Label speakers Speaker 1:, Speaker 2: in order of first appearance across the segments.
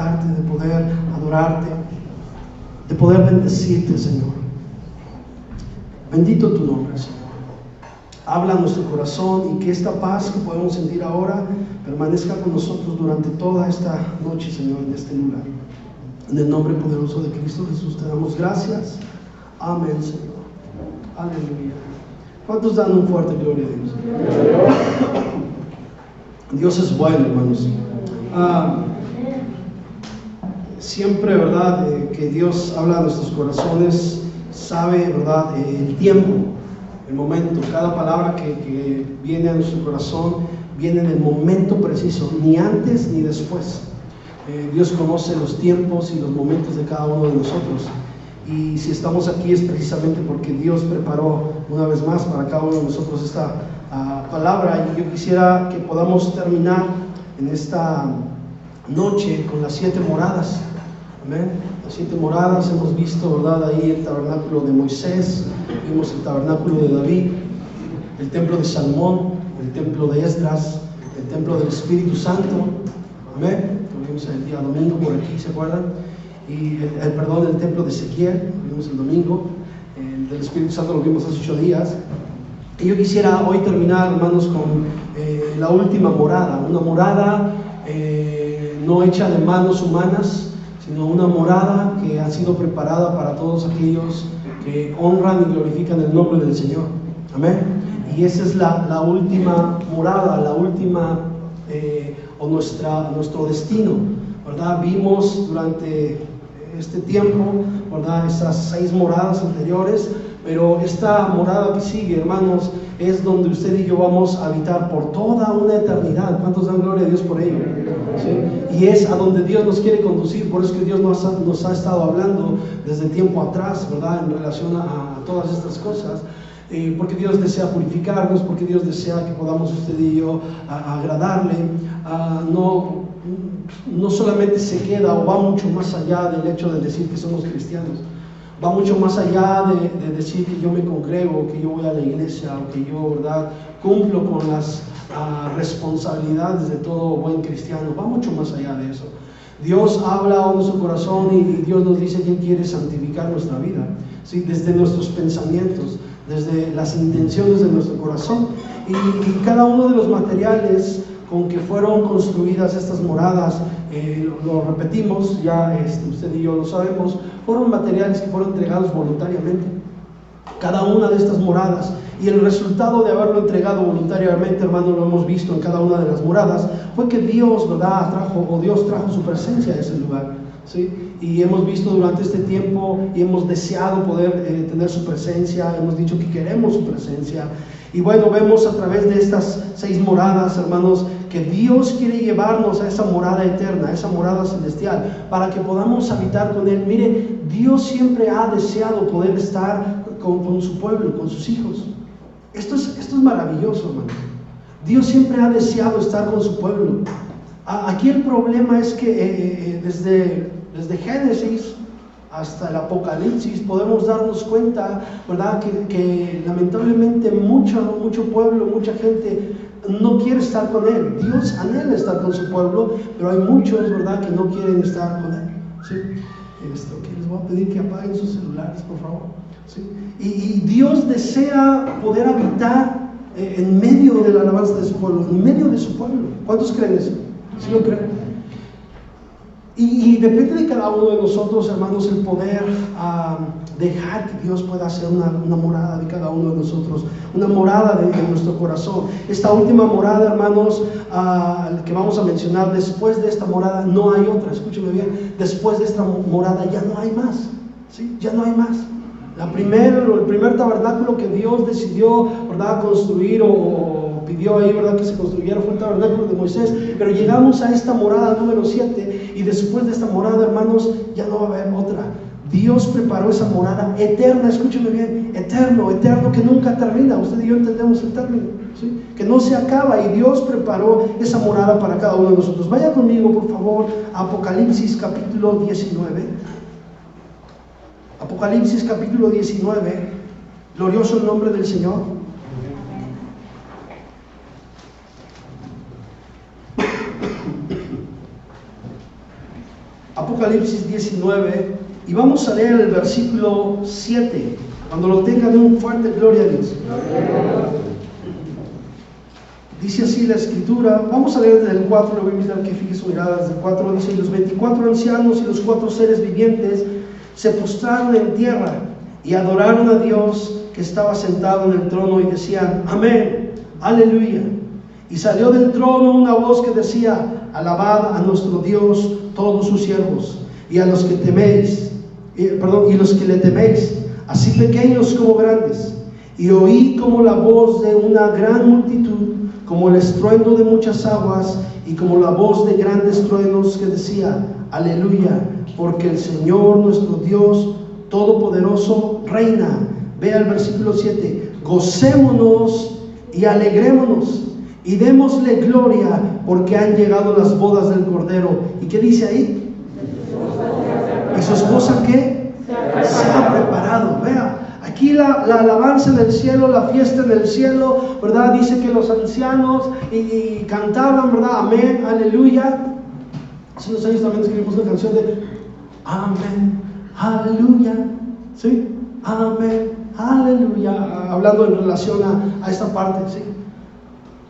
Speaker 1: exaltarte, de poder adorarte, de poder bendecirte, Señor. Bendito tu nombre, Señor. Habla a nuestro corazón y que esta paz que podemos sentir ahora permanezca con nosotros durante toda esta noche, Señor, en este lugar. En el nombre poderoso de Cristo Jesús te damos gracias. Amén, Señor. Aleluya. ¿Cuántos dan un fuerte gloria a Dios? Dios es bueno, hermanos. Siempre, ¿verdad? Que Dios habla a nuestros corazones, sabe, ¿verdad? El tiempo, el momento, cada palabra que viene a nuestro corazón viene en el momento preciso, ni antes ni después. Dios conoce los tiempos y los momentos de cada uno de nosotros. Y si estamos aquí es precisamente porque Dios preparó una vez más para cada uno de nosotros esta palabra. Y yo quisiera que podamos terminar en esta noche con las 7 moradas. Amén. Las 7 moradas, hemos visto, ¿verdad? Ahí el tabernáculo de Moisés, vimos el tabernáculo de David, el templo de Salomón, el templo de Esdras, el templo del Espíritu Santo. Amén. Lo vimos el día domingo por aquí, ¿se acuerdan? Y el templo de Ezequiel, lo vimos el domingo. El del Espíritu Santo lo vimos hace 8 días. Y yo quisiera hoy terminar, hermanos, con la última morada, una morada no hecha de manos humanas, sino una morada que ha sido preparada para todos aquellos que honran y glorifican el nombre del Señor. Amén. Y esa es la última morada, la última nuestro destino, ¿verdad? Vimos durante este tiempo, ¿verdad? Esas 6 moradas anteriores, pero esta morada que sigue, hermanos, es donde usted y yo vamos a habitar por toda una eternidad. ¿Cuántos dan gloria a Dios por ello? ¿Sí? Y es a donde Dios nos quiere conducir. Por eso que Dios nos ha estado hablando desde tiempo atrás, ¿verdad? En relación a todas estas cosas. Porque Dios desea purificarnos, porque Dios desea que podamos usted y yo agradarle. No solamente se queda o va mucho más allá del hecho de decir que somos cristianos, va mucho más allá de decir que yo me congrego, que yo voy a la iglesia, o que yo, ¿verdad?, cumplo con las responsabilidades de todo buen cristiano. Va mucho más allá de eso. Dios habla a nuestro corazón y Dios nos dice que Él quiere santificar nuestra vida, ¿sí? Desde nuestros pensamientos, desde las intenciones de nuestro corazón, y cada uno de los materiales con que fueron construidas estas moradas, lo repetimos, ya usted y yo lo sabemos, fueron materiales que fueron entregados voluntariamente, cada una de estas moradas, y el resultado de haberlo entregado voluntariamente, hermano, lo hemos visto en cada una de las moradas, fue que Dios, ¿verdad?, Dios trajo su presencia a ese lugar, ¿sí? Y hemos visto durante este tiempo y hemos deseado poder tener su presencia, hemos dicho que queremos su presencia. Y bueno, vemos a través de estas 6 moradas, hermanos, que Dios quiere llevarnos a esa morada eterna, a esa morada celestial, para que podamos habitar con Él. Mire, Dios siempre ha deseado poder estar con su pueblo, con sus hijos. Esto es maravilloso, hermano. Dios siempre ha deseado estar con su pueblo. Aquí el problema es que desde Génesis hasta el Apocalipsis podemos darnos cuenta, ¿verdad?, que lamentablemente mucho pueblo, mucha gente no quiere estar con Él. Dios anhela estar con su pueblo, pero hay muchos, ¿verdad?, que no quieren estar con Él, ¿sí? Les voy a pedir que apaguen sus celulares, por favor, ¿sí? Y Dios desea poder habitar en medio de la alabanza de su pueblo, en medio de su pueblo. ¿Cuántos creen eso? ¿Sí lo creen? Y depende de cada uno de nosotros, hermanos, el poder dejar que Dios pueda hacer una morada de cada uno de nosotros, una morada de nuestro corazón. Esta última morada, hermanos, que vamos a mencionar, después de esta morada no hay otra. Escúcheme bien, después de esta morada ya no hay más, ¿sí? Ya no hay más. El primer tabernáculo que Dios decidió, ¿verdad?, construir o pidió ahí, ¿verdad?, que se construyera fue el tabernáculo de Moisés, pero llegamos a esta morada número 7 y después de esta morada, hermanos, ya no va a haber otra. Dios preparó esa morada eterna, escúcheme bien, eterno, que nunca termina. Usted y yo entendemos el término, ¿sí?, que no se acaba, y Dios preparó esa morada para cada uno de nosotros. Vaya conmigo, por favor, a Apocalipsis capítulo 19. Apocalipsis capítulo 19, glorioso el nombre del Señor. Apocalipsis 19, y vamos a leer el versículo 7. Cuando lo tengan, den un fuerte gloria a Dios. Dice así la escritura, vamos a leer desde el 4, le voy a invitar que fije su mirada desde el 4, dice: y los 24 ancianos y los 4 seres vivientes se postraron en tierra y adoraron a Dios que estaba sentado en el trono, y decían: amén, aleluya. Y salió del trono una voz que decía: alabad a nuestro Dios todos sus siervos, y a los que teméis, y los que le teméis, así pequeños como grandes. Y oí como la voz de una gran multitud, como el estruendo de muchas aguas, y como la voz de grandes truenos, que decía: aleluya, porque el Señor nuestro Dios Todopoderoso reina. Vea el versículo 7: gocémonos y alegrémonos y démosle gloria, porque han llegado las bodas del Cordero. ¿Y qué dice ahí? ¿Y su esposa qué? Se ha preparado. Vea, aquí la alabanza en el cielo, la fiesta en el cielo, ¿verdad? Dice que los ancianos y cantaban, ¿verdad? Amén, aleluya. Hace unos años también escribimos una canción de amén, aleluya, ¿sí? Amén, aleluya, hablando en relación a esta parte, ¿sí?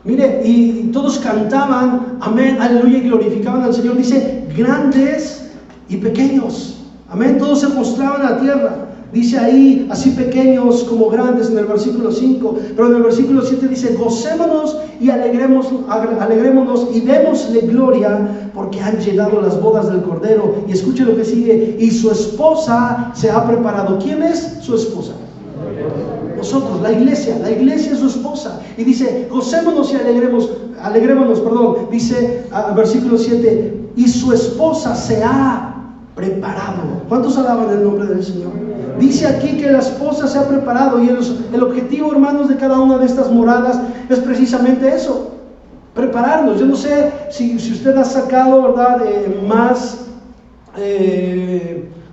Speaker 1: Mire, y todos cantaban amén, aleluya, y glorificaban al Señor. Dice grandes y pequeños, amén, todos se postraban a tierra. Dice ahí, así pequeños como grandes, en el versículo 5, pero en el versículo 7 dice: gocémonos y alegrémonos y démosle gloria, porque han llegado las bodas del Cordero. Y escuche lo que sigue: y su esposa se ha preparado. ¿Quién es su esposa? Nosotros, la iglesia es su esposa. Y dice: gocémonos y alegrémonos, dice versículo 7: y su esposa se ha preparado. ¿Cuántos alaban el nombre del Señor? Dice aquí que la esposa se ha preparado, y el objetivo, hermanos, de cada una de estas moradas es precisamente eso: prepararnos. Yo no sé si usted ha sacado, ¿verdad?, más,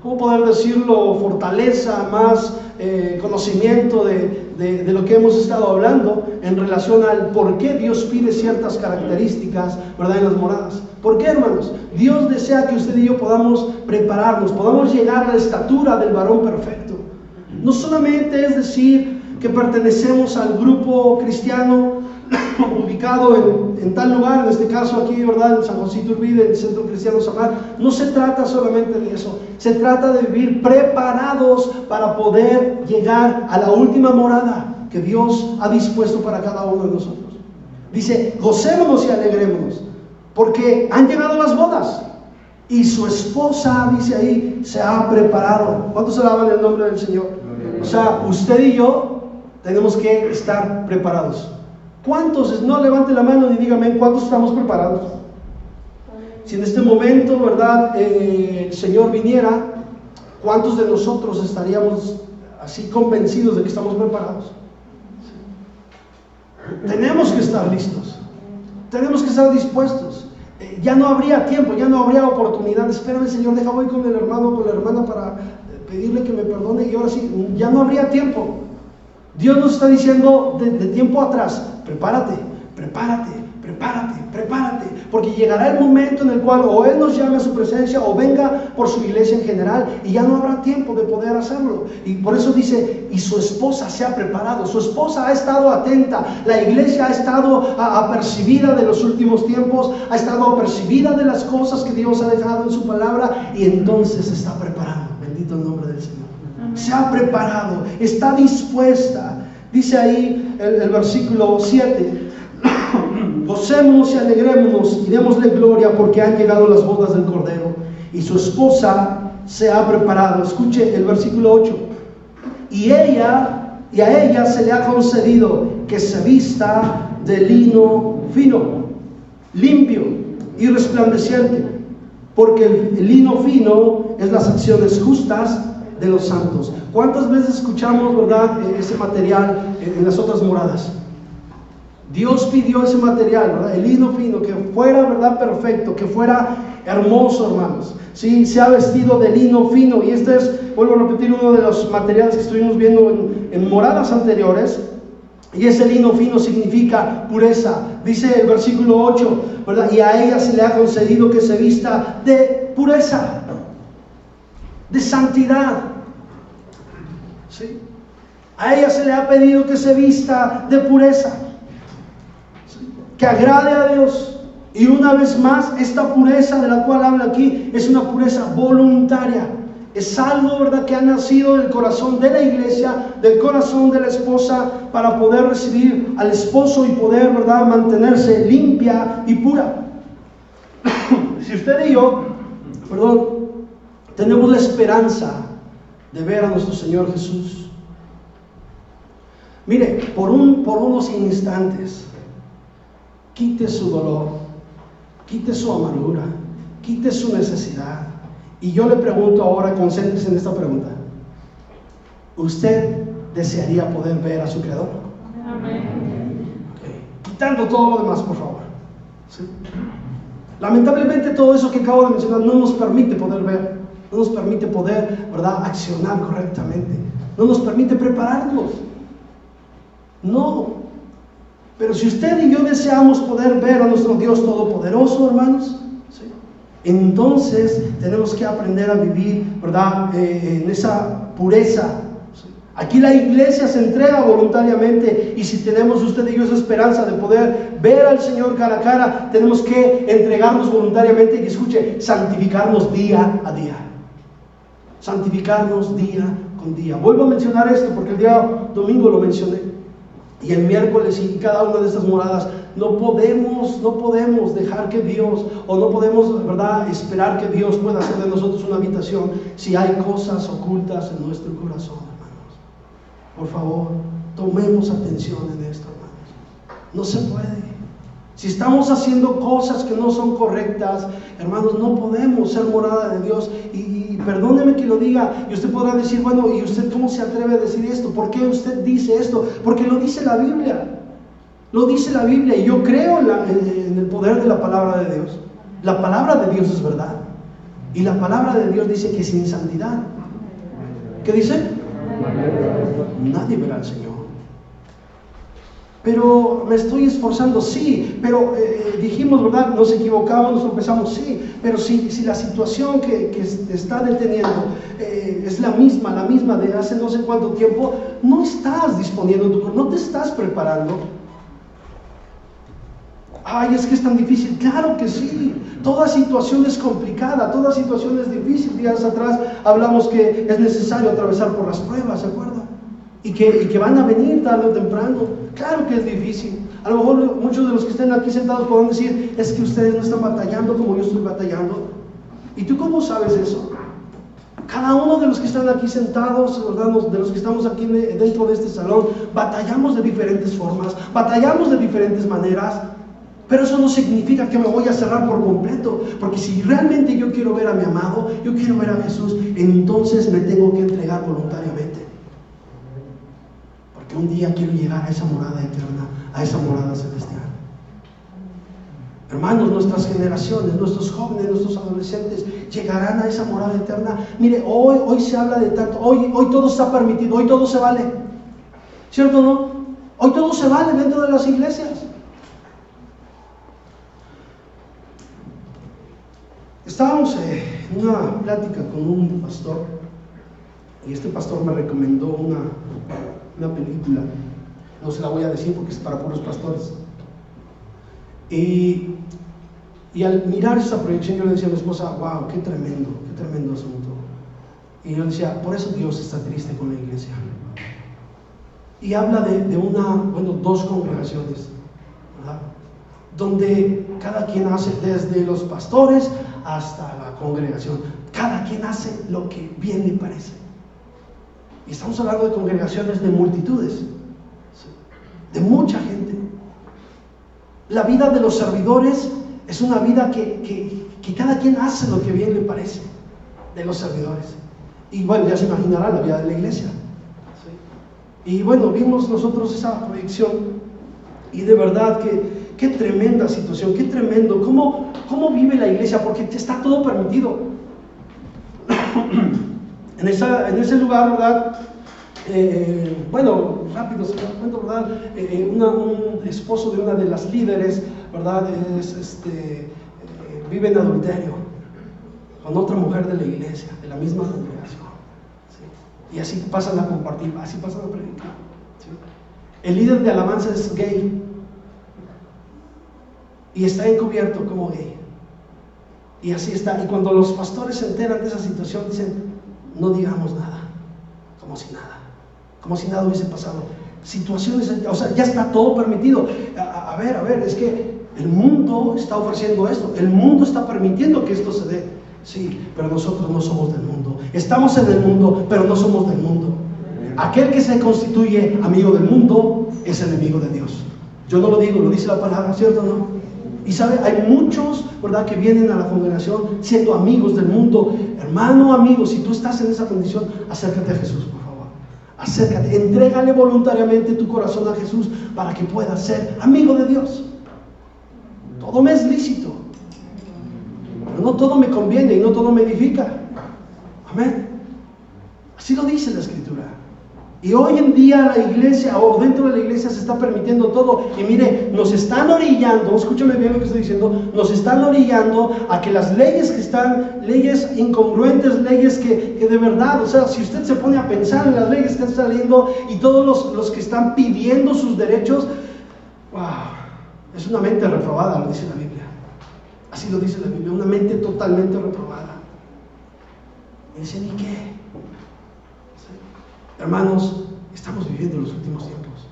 Speaker 1: ¿cómo poder decirlo?, fortaleza, más conocimiento de lo que hemos estado hablando en relación al por qué Dios pide ciertas características, ¿verdad?, en las moradas. ¿Por qué, hermanos? Dios desea que usted y yo podamos prepararnos, podamos llegar a la estatura del varón perfecto. No solamente es decir que pertenecemos al grupo cristiano ubicado en tal lugar, en este caso aquí, ¿verdad?, en San José Iturbide, en el Centro Cristiano Samar. No se trata solamente de eso, se trata de vivir preparados para poder llegar a la última morada que Dios ha dispuesto para cada uno de nosotros. Dice: gocémonos y alegrémonos, porque han llegado las bodas, y su esposa, dice ahí, se ha preparado. ¿Cuántos alaban el nombre del Señor? O sea, usted y yo tenemos que estar preparados. ¿Cuántos? No levante la mano y dígame, ¿cuántos estamos preparados? Si en este momento, ¿verdad?, el Señor viniera, ¿cuántos de nosotros estaríamos así convencidos de que estamos preparados? Tenemos que estar listos, tenemos que estar dispuestos. Ya no habría tiempo, ya no habría oportunidad. Espérame, Señor, deja voy con el hermano, con la hermana para pedirle que me perdone, y ahora sí, ya no habría tiempo. Dios nos está diciendo de tiempo atrás: prepárate, porque llegará el momento en el cual o Él nos llame a su presencia o venga por su iglesia en general, y ya no habrá tiempo de poder hacerlo. Y por eso dice: y su esposa se ha preparado. Su esposa ha estado atenta, la iglesia ha estado apercibida de los últimos tiempos, ha estado apercibida de las cosas que Dios ha dejado en su palabra, y entonces se está preparando. Bendito el nombre del Señor. Se ha preparado, está dispuesta. Dice ahí el versículo 7: gocémonos y alegrémonos y démosle gloria, porque han llegado las bodas del Cordero, y su esposa se ha preparado. Escuche el versículo 8: y a ella se le ha concedido que se vista de lino fino, limpio y resplandeciente, porque el lino fino es las acciones justas de los santos. ¿Cuántas veces escuchamos, verdad, ese material en las otras moradas? Dios pidió ese material, ¿verdad? El lino fino, que fuera, ¿verdad?, perfecto, que fuera hermoso, hermanos. Sí, se ha vestido de lino fino, y este es, vuelvo a repetir, uno de los materiales que estuvimos viendo en moradas anteriores. Y ese lino fino significa pureza. Dice el versículo 8, ¿verdad?, y a ella se le ha concedido que se vista de pureza. de santidad. ¿Sí? A ella se le ha pedido que se vista de pureza, ¿sí? Que agrade a Dios. Y una vez más, esta pureza de la cual habla aquí es una pureza voluntaria. Es algo, ¿verdad?, que ha nacido del corazón de la iglesia, del corazón de la esposa, para poder recibir al esposo y poder, ¿verdad?, mantenerse limpia y pura. Si usted y yo, tenemos la esperanza de ver a nuestro Señor Jesús, mire, por unos instantes, quite su dolor, quite su amargura, quite su necesidad. Y yo le pregunto ahora, concéntrese en esta pregunta: ¿usted desearía poder ver a su Creador? Amén. Okay. Quitando todo lo demás, por favor. ¿Sí? Lamentablemente todo eso que acabo de mencionar no nos permite poder ver, no nos permite poder, ¿verdad?, accionar correctamente, no nos permite prepararnos. No. Pero si usted y yo deseamos poder ver a nuestro Dios Todopoderoso, hermanos, ¿sí?, entonces tenemos que aprender a vivir, ¿verdad?, en esa pureza. ¿Sí? Aquí la iglesia se entrega voluntariamente, y si tenemos usted y yo esa esperanza de poder ver al Señor cara a cara, tenemos que entregarnos voluntariamente y, escuche, santificarnos día a día. Santificarnos día con día. Vuelvo a mencionar esto porque el día domingo lo mencioné. Y el miércoles, y cada una de estas moradas, no podemos dejar que Dios, o no podemos, ¿verdad?, esperar que Dios pueda hacer de nosotros una habitación si hay cosas ocultas en nuestro corazón, hermanos. Por favor, tomemos atención en esto, hermanos. No se puede. Si estamos haciendo cosas que no son correctas, hermanos, no podemos ser morada de Dios. Y perdóneme que lo diga, y usted podrá decir, bueno, ¿y usted cómo se atreve a decir esto? ¿Por qué usted dice esto? Porque lo dice la Biblia. Lo dice la Biblia, y yo creo en el poder de la palabra de Dios. La palabra de Dios es verdad. Y la palabra de Dios dice que sin santidad, ¿qué dice? Nadie verá al Señor. Pero me estoy esforzando, sí, pero dijimos, ¿verdad?, nos equivocamos, nos tropezamos, sí, pero si la situación que te está deteniendo es la misma de hace no sé cuánto tiempo, no estás disponiendo tu cuerpo, no te estás preparando. Ay, es que es tan difícil. Claro que sí, toda situación es complicada, toda situación es difícil. Días atrás hablamos que es necesario atravesar por las pruebas, ¿se acuerdan? Y que van a venir tarde o temprano. Claro que es difícil. A lo mejor muchos de los que estén aquí sentados podrán decir, es que ustedes no están batallando como yo estoy batallando. ¿Y tú cómo sabes eso? Cada uno de los que están aquí sentados, ¿verdad?, de los que estamos aquí dentro de este salón, batallamos de diferentes formas, batallamos de diferentes maneras. Pero eso no significa que me voy a cerrar por completo, porque si realmente yo quiero ver a mi amado, yo quiero ver a Jesús, entonces me tengo que entregar voluntariamente. Un día quiero llegar a esa morada eterna, a esa morada celestial. Hermanos, nuestras generaciones, nuestros jóvenes, nuestros adolescentes llegarán a esa morada eterna. Mire, hoy se habla de tanto, hoy todo está permitido, hoy todo se vale. ¿Cierto o no? Hoy todo se vale dentro de las iglesias. Estábamos en una plática con un pastor, y este pastor me recomendó una película, no se la voy a decir porque es para puros pastores, y al mirar esa proyección yo le decía a mi esposa, wow, qué tremendo asunto. Y yo decía, por eso Dios está triste con la iglesia. Y habla de dos congregaciones, ¿verdad?, donde cada quien hace, desde los pastores hasta la congregación, cada quien hace lo que bien le parece. Y estamos hablando de congregaciones de multitudes, de mucha gente. La vida de los servidores es una vida que cada quien hace lo que bien le parece, de los servidores. Y bueno, ya se imaginará la vida de la iglesia. Y bueno, vimos nosotros esa proyección, y de verdad que qué tremenda situación, qué tremendo, cómo vive la iglesia, porque está todo permitido. En ese lugar, ¿verdad? Rápido se me cuento, ¿verdad? Un esposo de una de las líderes, ¿verdad? Vive en adulterio. con otra mujer de la iglesia, de la misma congregación. ¿Sí? Y así pasan a compartir, así pasan a predicar. ¿Sí? El líder de alabanza es gay y está encubierto como gay. Y así está. Y cuando los pastores se enteran de esa situación, dicen: no digamos nada, como si nada hubiese pasado. Situaciones, o sea, ya está todo permitido. A ver, es que el mundo está ofreciendo esto, el mundo está permitiendo que esto se dé. Sí, pero nosotros no somos del mundo. Estamos en el mundo, pero no somos del mundo. Aquel que se constituye amigo del mundo es enemigo de Dios. Yo no lo digo, lo dice la palabra, ¿cierto o no? Y sabe, hay muchos, ¿verdad?, que vienen a la congregación siendo amigos del mundo. Hermano, amigo, si tú estás en esa condición, acércate a Jesús, por favor. Acércate, entrégale voluntariamente tu corazón a Jesús para que puedas ser amigo de Dios. Todo me es lícito, pero no todo me conviene y no todo me edifica. Amén. Así lo dice la Escritura. Y hoy en día la iglesia, o dentro de la iglesia, se está permitiendo todo. Y mire, nos están orillando, escúchame bien lo que estoy diciendo, nos están orillando a que las leyes que están, leyes incongruentes, leyes que de verdad, o sea, si usted se pone a pensar en las leyes que están saliendo y todos los que están pidiendo sus derechos, wow, es una mente reprobada, lo dice la Biblia. Así lo dice la Biblia, una mente totalmente reprobada. Y dicen: ¿y qué? Hermanos, estamos viviendo los últimos tiempos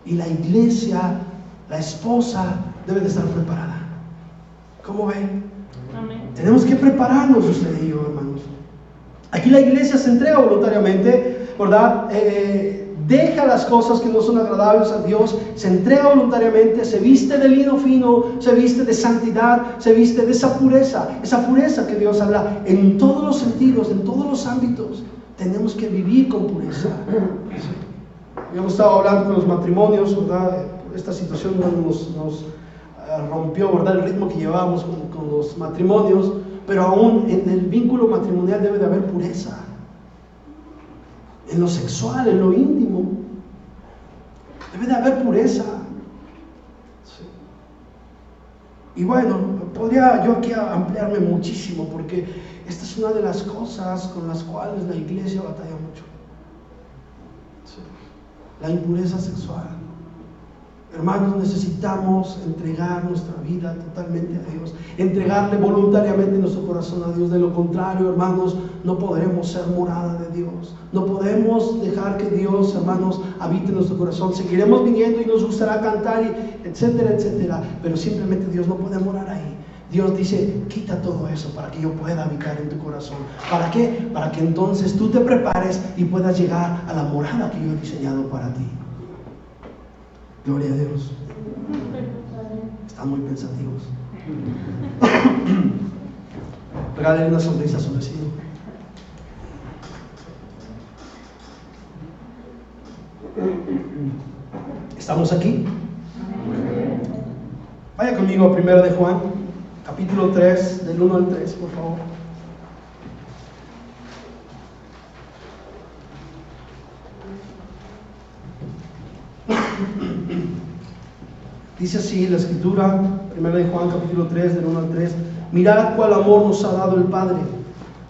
Speaker 1: y la iglesia, la esposa, debe de estar preparada. ¿Cómo ven? Amén. Tenemos que prepararnos, usted y yo, hermanos. Aquí la iglesia se entrega voluntariamente, ¿verdad? Deja las cosas que no son agradables a Dios, se entrega voluntariamente, se viste de lino fino, se viste de santidad, se viste de esa pureza que Dios habla en todos los sentidos, en todos los ámbitos. Tenemos que vivir con pureza. Hemos estado hablando con los matrimonios, ¿verdad? Esta situación nos rompió, ¿verdad?, el ritmo que llevábamos con los matrimonios, pero aún en el vínculo matrimonial debe de haber pureza. En lo sexual, en lo íntimo, debe de haber pureza. Sí. Y bueno, podría yo aquí ampliarme muchísimo, porque esta es una de las cosas con las cuales la iglesia batalla mucho. Sí. La impureza sexual. Hermanos, necesitamos entregar nuestra vida totalmente a Dios, entregarle voluntariamente nuestro corazón a Dios. De lo contrario, hermanos, no podremos ser morada de Dios. No podemos dejar que Dios, hermanos, habite en nuestro corazón. Seguiremos viniendo y nos gustará cantar, y etcétera, etcétera, pero simplemente Dios no puede morar ahí. Dios dice: quita todo eso para que yo pueda habitar en tu corazón. ¿Para qué? Para que entonces tú te prepares y puedas llegar a la morada que yo he diseñado para ti. Gloria a Dios. Están muy pensativos. Regálale una sonrisa a su vecino. ¿Estamos aquí? Vaya conmigo a 1 de Juan, capítulo 3, del 1 al 3, por favor. Dice así la Escritura, 1 de Juan, capítulo 3, del 1 al 3: mirad cuál amor nos ha dado el Padre,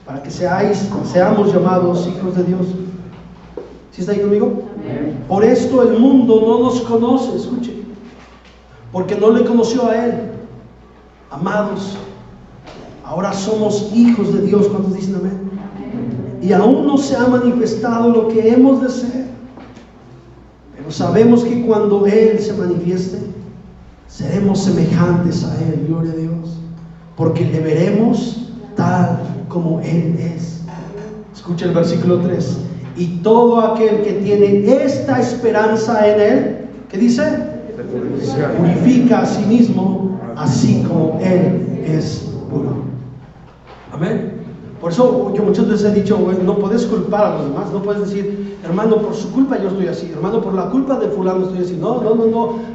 Speaker 1: para que seamos llamados hijos de Dios. ¿Sí está ahí conmigo? Amén. Por esto el mundo no nos conoce, escuche, porque no le conoció a Él. Amados, ahora somos hijos de Dios. ¿Cuántos dicen amén? Amén. Y aún no se ha manifestado lo que hemos de ser, pero sabemos que cuando Él se manifieste, seremos semejantes a Él. Gloria a Dios, porque le veremos tal como Él es. Escucha el versículo 3: y todo aquel que tiene esta esperanza en Él, ¿qué dice? Se purifica a sí mismo, así como Él es puro. Amén. Por eso yo muchas veces he dicho: no puedes culpar a los demás. No puedes decir: hermano, por su culpa yo estoy así, hermano, por la culpa de fulano estoy así. No,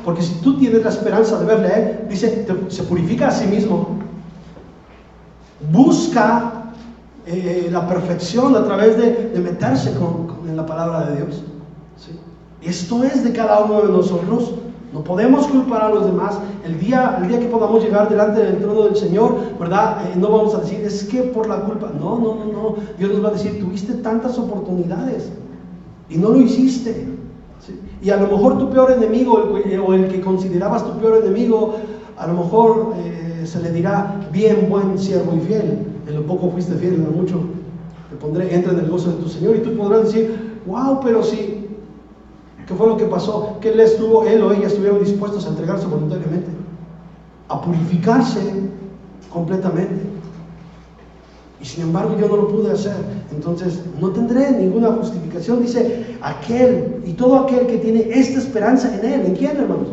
Speaker 1: porque si tú tienes la esperanza de verle a Él, dice, se purifica a sí mismo, busca la perfección a través de meterse en la palabra de Dios. ¿Sí? Esto es de cada uno de nosotros, No podemos culpar a los demás. El día que podamos llegar delante del trono del Señor, ¿verdad? No vamos a decir, es que por la culpa. No. Dios nos va a decir, tuviste tantas oportunidades y no lo hiciste. ¿Sí? Y a lo mejor tu peor enemigo, o el que considerabas tu peor enemigo, a lo mejor se le dirá, bien, buen siervo y fiel. En lo poco fuiste fiel, en lo mucho te pondré, entra en el gozo de tu Señor. Y tú podrás decir, wow, pero sí. ¿Qué fue lo que pasó? Que él o ella estuvieron dispuestos a entregarse voluntariamente, a purificarse completamente. Y sin embargo yo no lo pude hacer. Entonces no tendré ninguna justificación. Dice aquel y todo aquel que tiene esta esperanza en Él. ¿En quién, hermanos?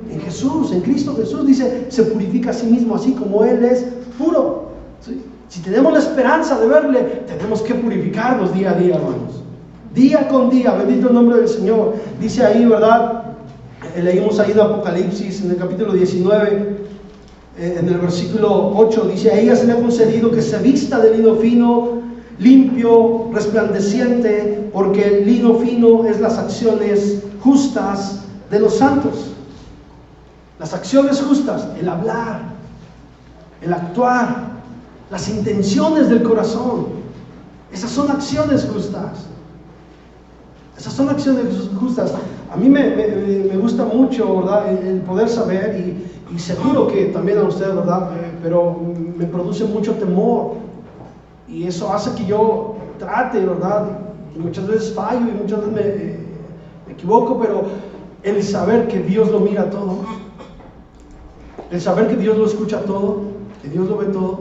Speaker 1: En Jesús, en Cristo Jesús. Dice, se purifica a sí mismo, así como Él es puro. ¿Sí? Si tenemos la esperanza de verle, tenemos que purificarnos día a día, hermanos. Día con día, bendito el nombre del Señor. Dice ahí, ¿verdad? Leímos ahí de Apocalipsis en el capítulo 19, en el versículo 8, dice, a ella se le ha concedido que se vista de lino fino, limpio, resplandeciente, porque el lino fino es las acciones justas de los santos. Las acciones justas, el hablar, el actuar, las intenciones del corazón, esas son acciones justas. Esas son acciones justas. A mí me gusta mucho, ¿verdad? El poder saber, y seguro que también a ustedes, ¿verdad? Pero me produce mucho temor. Y eso hace que yo trate, ¿verdad? Y muchas veces fallo y muchas veces me equivoco, pero el saber que Dios lo mira todo, el saber que Dios lo escucha todo, que Dios lo ve todo,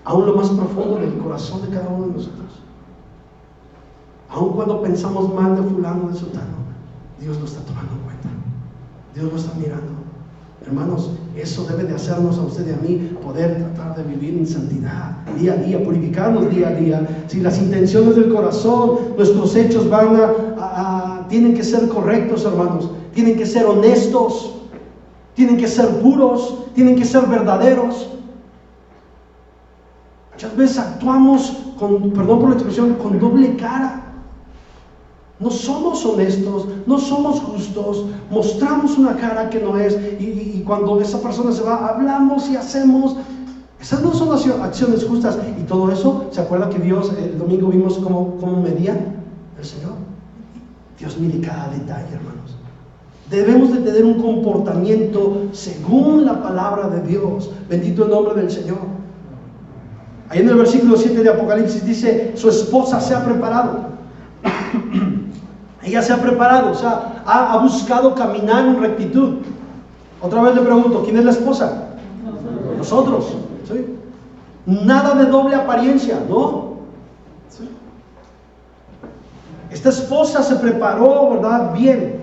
Speaker 1: aún lo más profundo del corazón de cada uno de nosotros. Aun cuando pensamos mal de fulano, de sutano, Dios lo está tomando en cuenta. Dios lo está mirando. Hermanos, eso debe de hacernos a usted y a mí poder tratar de vivir en santidad, día a día, purificarnos día a día. Si las intenciones del corazón, nuestros hechos tienen que ser correctos, hermanos. Tienen que ser honestos, tienen que ser puros, tienen que ser verdaderos. Muchas veces actuamos perdón por la expresión, con doble cara. No somos honestos, no somos justos, mostramos una cara que no es, y cuando esa persona se va, hablamos y hacemos. Esas no son acciones justas. Y todo eso, ¿se acuerda que Dios, el domingo vimos cómo medía el Señor? Dios mide cada detalle, hermanos. Debemos de tener un comportamiento según la palabra de Dios. Bendito el nombre del Señor. Ahí en el versículo 7 de Apocalipsis dice, su esposa se ha preparado. Ella se ha preparado, o sea, ha buscado caminar en rectitud. Otra vez le pregunto, ¿quién es la esposa? Nosotros. ¿Sí? Nada de doble apariencia, ¿no? ¿Sí? Esta esposa se preparó, ¿verdad? Bien.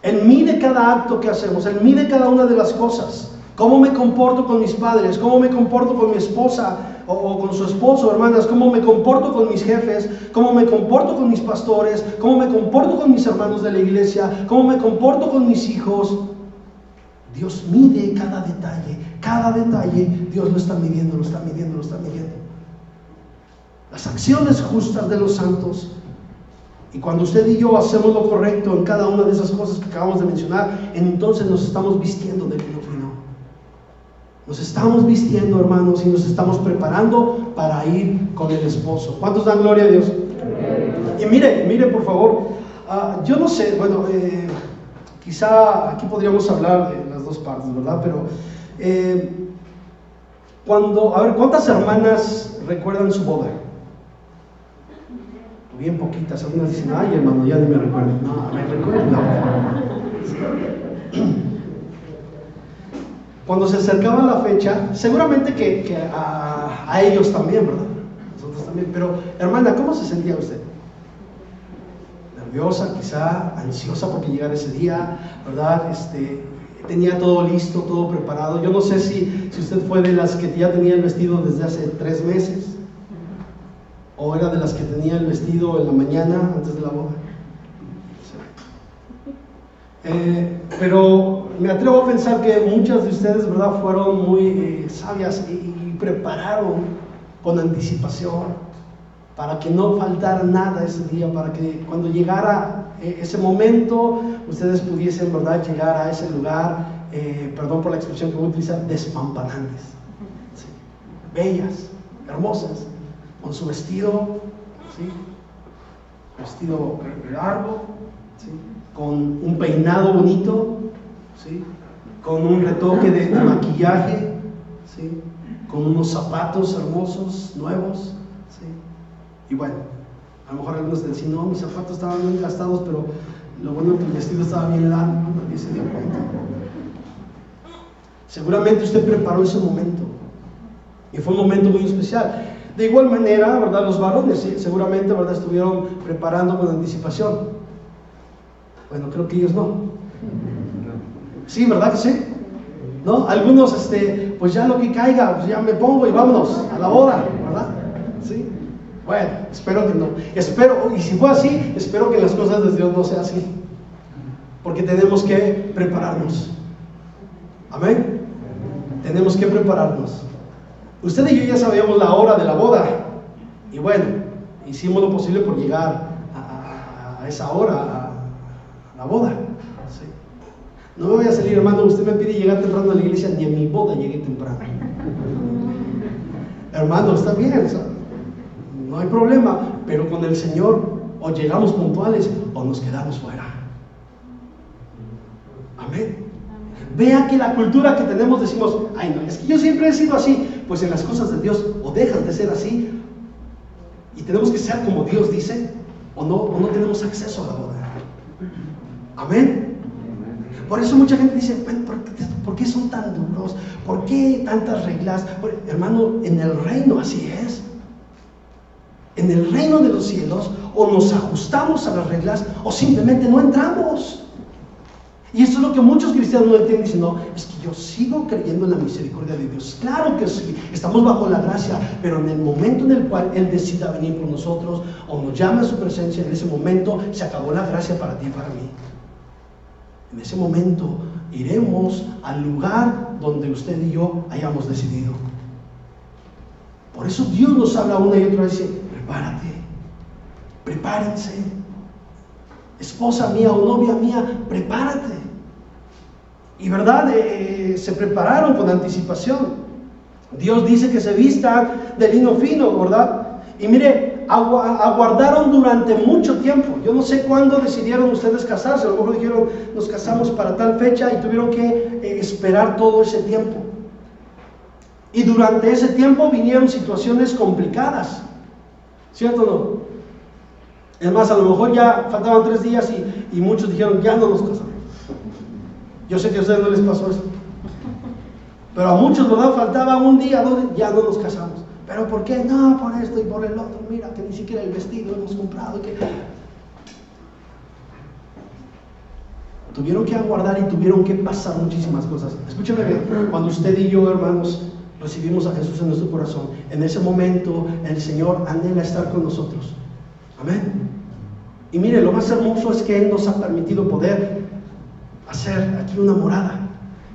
Speaker 1: Él mide cada acto que hacemos, Él mide cada una de las cosas. ¿Cómo me comporto con mis padres? ¿Cómo me comporto con mi esposa o con su esposo, hermanas? ¿Cómo me comporto con mis jefes? ¿Cómo me comporto con mis pastores? ¿Cómo me comporto con mis hermanos de la iglesia? ¿Cómo me comporto con mis hijos? Dios mide cada detalle Dios lo está midiendo, lo está midiendo, lo está midiendo. Las acciones justas de los santos. Y cuando usted y yo hacemos lo correcto en cada una de esas cosas que acabamos de mencionar, entonces nos estamos vistiendo de lino fino. Nos estamos vistiendo, hermanos, y nos estamos preparando para ir con el esposo. ¿Cuántos dan gloria a Dios? Y mire por favor, yo no sé, bueno, quizá aquí podríamos hablar de las dos partes, ¿verdad? Pero ¿cuántas hermanas recuerdan su boda? Bien poquitas. Algunas dicen, ay, hermano, ya ni me recuerdo. No, me recuerdo. Cuando se acercaba la fecha, seguramente que a ellos también, ¿verdad? Nosotros también. Pero, hermana, ¿cómo se sentía usted? Nerviosa, quizá, ansiosa porque llegara ese día, ¿verdad? Tenía todo listo, todo preparado. Yo no sé si usted fue de las que ya tenía el vestido desde hace 3 meses. ¿O era de las que tenía el vestido en la mañana antes de la boda? Pero me atrevo a pensar que muchas de ustedes, ¿verdad?, fueron muy sabias y prepararon con anticipación. para que no faltara nada ese día, para que cuando llegara ese momento, ustedes pudiesen, ¿verdad?, llegar a ese lugar, perdón por la expresión que voy a utilizar, despampanantes, ¿sí? Bellas, hermosas, con su vestido, ¿sí?, vestido largo, ¿sí?, con un peinado bonito, ¿sí?, con un retoque de maquillaje, ¿sí?, con unos zapatos hermosos, nuevos, ¿sí? Y bueno, a lo mejor algunos decían, no, mis zapatos estaban bien gastados, pero lo bueno es que el vestido estaba bien largo, nadie se dio cuenta. Seguramente usted preparó ese momento, y fue un momento muy especial. De igual manera, ¿verdad?, los varones, ¿sí?, seguramente, ¿verdad?, estuvieron preparando con anticipación. Bueno, creo que ellos no. Sí, ¿verdad que sí? ¿No? Algunos, pues ya lo que caiga, pues ya me pongo y vámonos a la boda, ¿verdad? ¿Sí? Bueno, espero que no. Y si fue así, espero que las cosas de Dios no sean así. Porque tenemos que prepararnos. Amén. Tenemos que prepararnos. Usted y yo ya sabíamos la hora de la boda. Y bueno, hicimos lo posible por llegar a esa hora, a la boda. ¿Sí? No me voy a salir, hermano, usted me pide llegar temprano a la iglesia, ni a mi boda llegué temprano. Hermano, está bien, no hay problema, pero con el Señor o llegamos puntuales o nos quedamos fuera. Amén. Vea que la cultura que tenemos decimos, ay no, es que yo siempre he sido así. Pues en las cosas de Dios o dejas de ser así y tenemos que ser como Dios dice, o no tenemos acceso a la boda. Amén. Por eso mucha gente dice, bueno, ¿por qué son tan duros? ¿Por qué tantas reglas? Hermano, en el reino así es. En el reino de los cielos o nos ajustamos a las reglas o simplemente no entramos. Y eso es lo que muchos cristianos no entienden. Dicen, no, es que yo sigo creyendo en la misericordia de Dios. Claro que sí, estamos bajo la gracia, pero en el momento en el cual Él decida venir por nosotros o nos llama a su presencia, en ese momento se acabó la gracia para ti y para mí. En ese momento iremos al lugar donde usted y yo hayamos decidido. Por eso Dios nos habla una y otra vez y dice, prepárate, prepárense. Esposa mía o novia mía, prepárate. Y verdad, se prepararon con anticipación. Dios dice que se vistan de lino fino, ¿verdad? Y mire, aguardaron durante mucho tiempo. Yo no sé cuándo decidieron ustedes casarse. A lo mejor dijeron, nos casamos para tal fecha y tuvieron que esperar todo ese tiempo. Y durante ese tiempo vinieron situaciones complicadas, ¿cierto o no? Es más, a lo mejor ya faltaban 3 días y muchos dijeron, ya no nos casamos. Yo sé que a ustedes no les pasó eso. Pero a muchos, ¿verdad? Faltaba un día, 2 días, ya no nos casamos. ¿Pero por qué? No, por esto y por el otro. Mira, que ni siquiera el vestido hemos comprado. Tuvieron que aguardar y tuvieron que pasar muchísimas cosas. Escúchame bien, cuando usted y yo, hermanos, recibimos a Jesús en nuestro corazón, en ese momento el Señor anhela estar con nosotros. Amén. Y mire, lo más hermoso es que Él nos ha permitido poder hacer aquí una morada,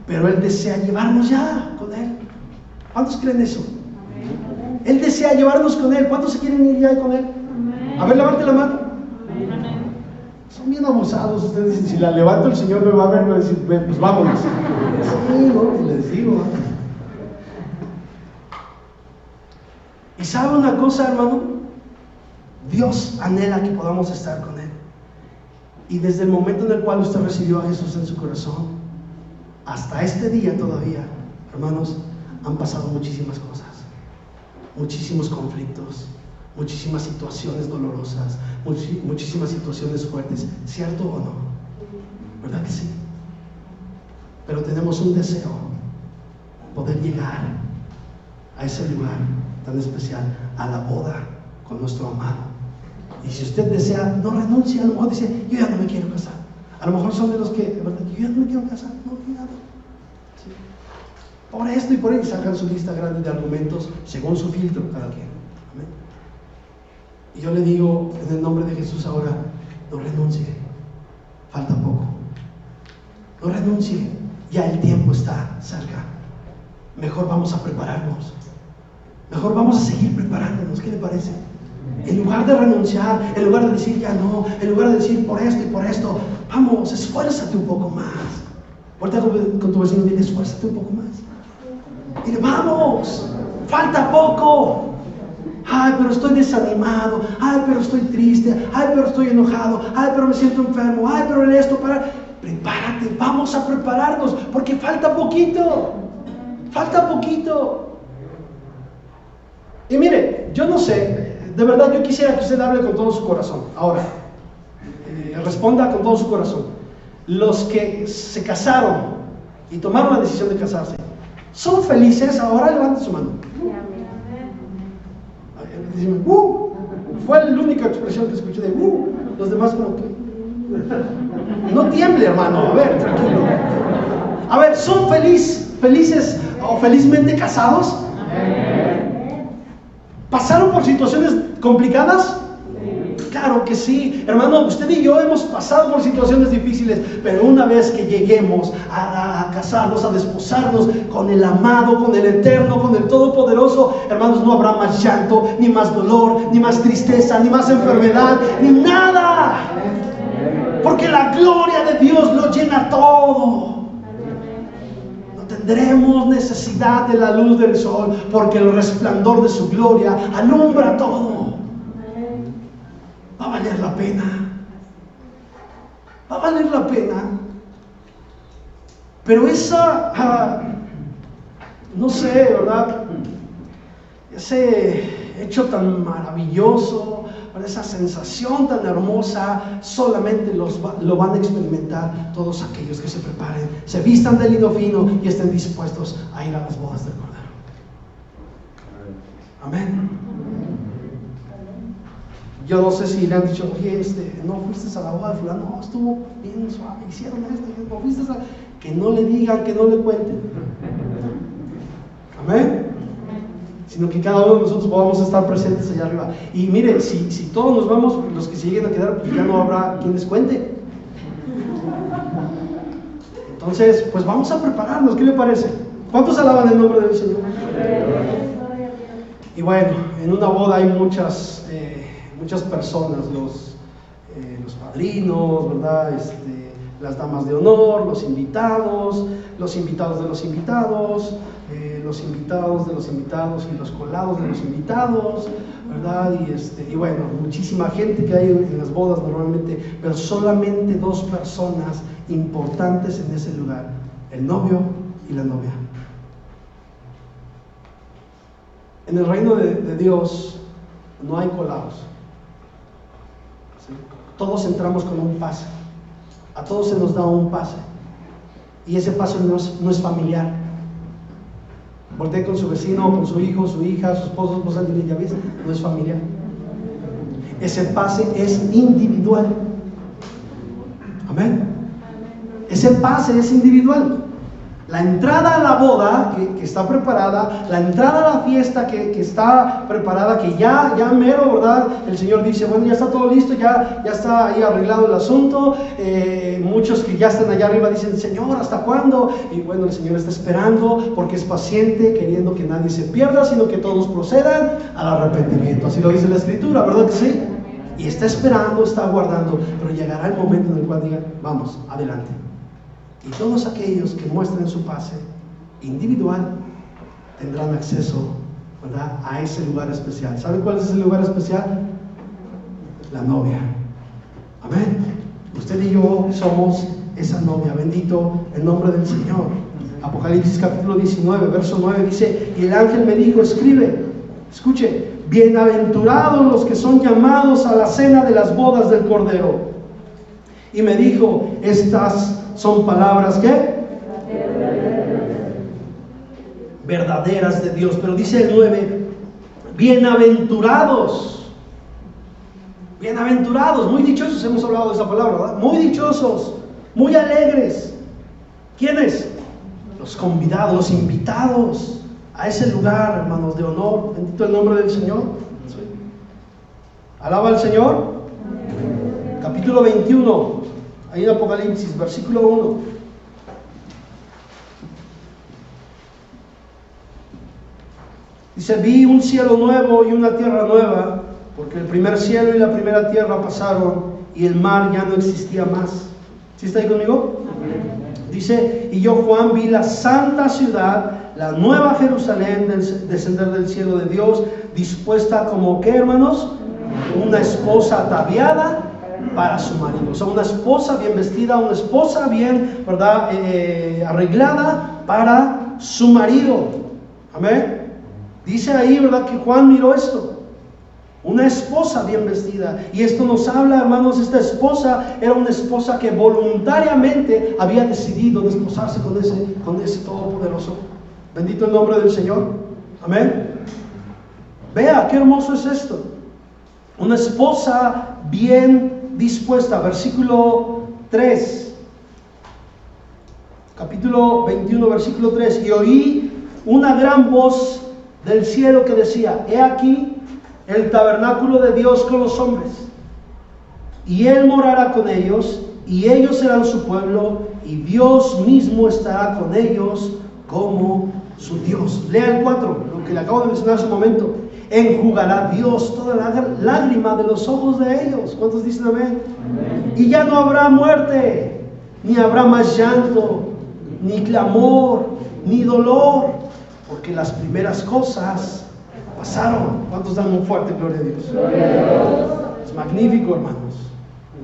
Speaker 1: pero Él desea llevarnos ya con Él. ¿Cuántos creen eso? Amén. Él desea llevarnos con Él. ¿Cuántos se quieren ir ya con Él? Amén. A ver, levante la mano. Amén. Son bien abusados ustedes. Dicen, si la levanto el Señor me va a ver, me va a decir, pues vámonos. Sí, no, les digo. ¿Y sabe una cosa, hermano? Dios anhela que podamos estar con Él. Y desde el momento en el cual usted recibió a Jesús en su corazón, hasta este día todavía, hermanos, han pasado muchísimas cosas, muchísimos conflictos, muchísimas situaciones dolorosas, muchísimas situaciones fuertes, ¿cierto o no? ¿Verdad que sí? Pero tenemos un deseo, poder llegar a ese lugar tan especial, a la boda con nuestro amado. Y si usted desea, no renuncie. A lo mejor dice, yo ya no me quiero casar. A lo mejor son de los que, ¿verdad? Yo ya no me quiero casar. No, cuidado. ¿Sí? Por esto y por ahí sacan su lista grande de argumentos según su filtro cada quien. Amén. Y yo le digo en el nombre de Jesús ahora, no renuncie. Falta poco. No renuncie. Ya el tiempo está cerca. Mejor vamos a prepararnos. Mejor vamos a seguir preparándonos. ¿Qué le parece? En lugar de renunciar, en lugar de decir ya no, en lugar de decir por esto y por esto, vamos, esfuérzate un poco más. Ahorita con tu vecino, dile, esfuérzate un poco más. Dile, vamos, falta poco. Ay, pero estoy desanimado. Ay, pero estoy triste. Ay, pero estoy enojado. Ay, pero me siento enfermo. Ay, pero esto, prepárate, vamos a prepararnos, porque falta poquito. Falta poquito. Y mire, yo no sé, de verdad yo quisiera que usted hable con todo su corazón. Ahora, responda con todo su corazón. Los que se casaron y tomaron la decisión de casarse, ¿son felices ahora? Levanten su mano. Fue la única expresión que escuché de los demás como que no tiemble, hermano, a ver, tranquilo. A ver, ¿son felices o felizmente casados? ¿Pasaron por situaciones complicadas? Claro que sí, hermano, usted y yo hemos pasado por situaciones difíciles, pero una vez que lleguemos a casarnos, a desposarnos con el amado, con el eterno, con el todopoderoso, hermanos, no habrá más llanto, ni más dolor, ni más tristeza, ni más enfermedad, ni nada, porque la gloria de Dios lo llena todo. No tendremos necesidad de la luz del sol, porque el resplandor de su gloria alumbra todo. Va a valer la pena. Va a valer la pena. Pero no sé, ¿verdad? Ese hecho tan maravilloso, esa sensación tan hermosa, solamente lo van a experimentar todos aquellos que se preparen, se vistan de lino fino y estén dispuestos a ir a las bodas del Cordero. Amén. Yo no sé si le han dicho, oye, no fuiste a la boda de fulano, no, estuvo bien suave, hicieron esto, no fuiste a... Que no le digan, que no le cuenten. Amén. Sino que cada uno de nosotros podamos estar presentes allá arriba. Y mire, si todos nos vamos, los que se lleguen a quedar, pues ya no habrá quien les cuente. Entonces, pues vamos a prepararnos, ¿qué le parece? ¿Cuántos alaban el nombre del Señor? Y bueno, en una boda hay muchas personas, los padrinos, ¿verdad? Las damas de honor, los invitados de los invitados, los invitados de los invitados y los colados de los invitados, ¿verdad? Y bueno, muchísima gente que hay en las bodas normalmente, pero solamente dos personas importantes en ese lugar, el novio y la novia. En el reino de Dios no hay colados. ¿Sí? Todos entramos con un pase. A todos se nos da un pase. Y ese pase no es familiar. Voltea con su vecino, con su hijo, su hija, su esposo, su esposa, ya ves, no es familiar. Ese pase es individual. Amén. Ese pase es individual. La entrada a la boda que está preparada, la entrada a la fiesta que está preparada, que ya mero, ¿verdad? El Señor dice, bueno, ya está todo listo, ya está ahí arreglado el asunto. Muchos que ya están allá arriba dicen, Señor, ¿hasta cuándo? Y bueno, el Señor está esperando porque es paciente, queriendo que nadie se pierda, sino que todos procedan al arrepentimiento. Así lo dice la Escritura, ¿verdad que sí? Y está esperando, está aguardando, pero llegará el momento en el cual diga, vamos, adelante. Y todos aquellos que muestren su pase individual tendrán acceso, ¿verdad?, a ese lugar especial. ¿Saben cuál es ese lugar especial? La novia. Amén. Usted y yo somos esa novia. Bendito el nombre del Señor. Apocalipsis capítulo 19, verso 9 dice, y el ángel me dijo, escribe, escuche, bienaventurados los que son llamados a la cena de las bodas del Cordero. Y me dijo, estas son palabras ¿qué? Verdaderas de Dios. Pero dice el 9, bienaventurados. Bienaventurados, muy dichosos, hemos hablado de esa palabra, ¿verdad? Muy dichosos, muy alegres. ¿Quiénes? Los convidados, los invitados a ese lugar, hermanos, de honor. Bendito el nombre del Señor. ¿Sí? Alaba al Señor. Capítulo 21. Ahí en Apocalipsis, versículo 1. Dice, vi un cielo nuevo y una tierra nueva, porque el primer cielo y la primera tierra pasaron y el mar ya no existía más. ¿Sí está ahí conmigo? Dice, y yo Juan vi la santa ciudad, la nueva Jerusalén, descender del cielo de Dios, dispuesta como, ¿qué, hermanos? Una esposa ataviada para su marido. O sea, una esposa bien vestida, una esposa bien, ¿verdad? Arreglada para su marido. Amén. Dice ahí, ¿verdad?, que Juan miró esto. Una esposa bien vestida. Y esto nos habla, hermanos, esta esposa era una esposa que voluntariamente había decidido desposarse con ese Todopoderoso. Bendito el nombre del Señor. Amén. Vea, qué hermoso es esto. Una esposa bien dispuesta. Versículo 3. Capítulo 21, versículo 3. Y oí una gran voz del cielo que decía, he aquí el tabernáculo de Dios con los hombres, y Él morará con ellos, y ellos serán su pueblo, y Dios mismo estará con ellos como su Dios. Lea el 4, lo que le acabo de mencionar hace un momento. Enjugará Dios toda lágrima de los ojos de ellos. ¿Cuántos dicen amén? Amén. Y ya no habrá muerte, ni habrá más llanto, ni clamor, ni dolor, porque las primeras cosas pasaron. ¿Cuántos dan un fuerte gloria a Dios? Gloria a Dios. Es magnífico, hermanos.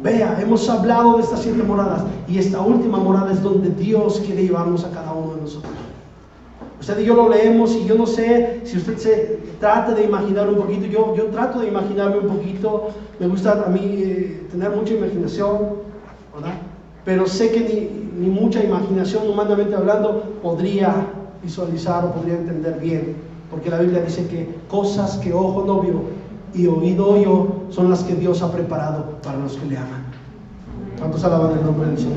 Speaker 1: Vea, hemos hablado de estas 7 moradas, y esta última morada es donde Dios quiere llevarnos a cada uno de nosotros. Usted y yo lo leemos, y yo no sé si usted se trata de imaginar un poquito. Yo trato de imaginarme un poquito. Me gusta a mí tener mucha imaginación, ¿verdad? Pero sé que ni mucha imaginación, humanamente hablando, podría visualizar o podría entender bien, porque la Biblia dice que cosas que ojo no vio y oído oyó son las que Dios ha preparado para los que le aman. ¿Cuántos alaban el nombre del Señor?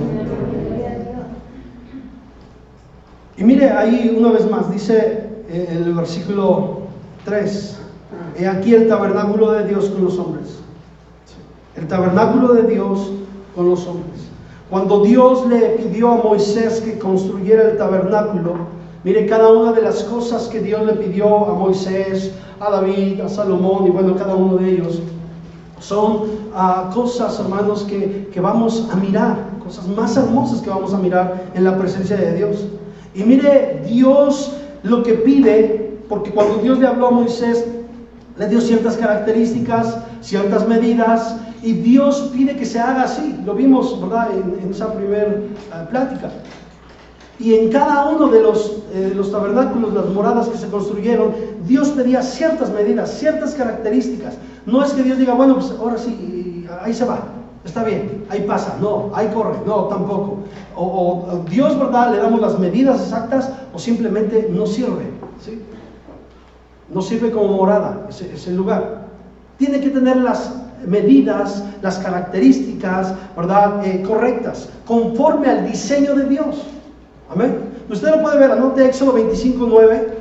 Speaker 1: Y mire ahí una vez más, dice en el versículo 3, he aquí el tabernáculo de Dios con los hombres. El tabernáculo de Dios con los hombres. Cuando Dios le pidió a Moisés que construyera el tabernáculo, mire, cada una de las cosas que Dios le pidió a Moisés, a David, a Salomón, y bueno, cada uno de ellos, son cosas, hermanos, que vamos a mirar, cosas más hermosas que vamos a mirar en la presencia de Dios. Y mire, Dios lo que pide, porque cuando Dios le habló a Moisés, le dio ciertas características, ciertas medidas, y Dios pide que se haga así. Lo vimos, ¿verdad?, en esa primera plática. Y en cada uno de los tabernáculos, las moradas que se construyeron, Dios pedía ciertas medidas, ciertas características. No es que Dios diga, bueno, pues ahora sí, ahí se va, está bien, ahí pasa, no, ahí corre, no, tampoco. O Dios, ¿verdad?, le damos las medidas exactas, o simplemente no sirve, ¿sí? No sirve como morada ese lugar. Tiene que tener las medidas, las características, ¿verdad?, correctas, conforme al diseño de Dios. Amén. Usted lo puede ver, anote Éxodo 25:9,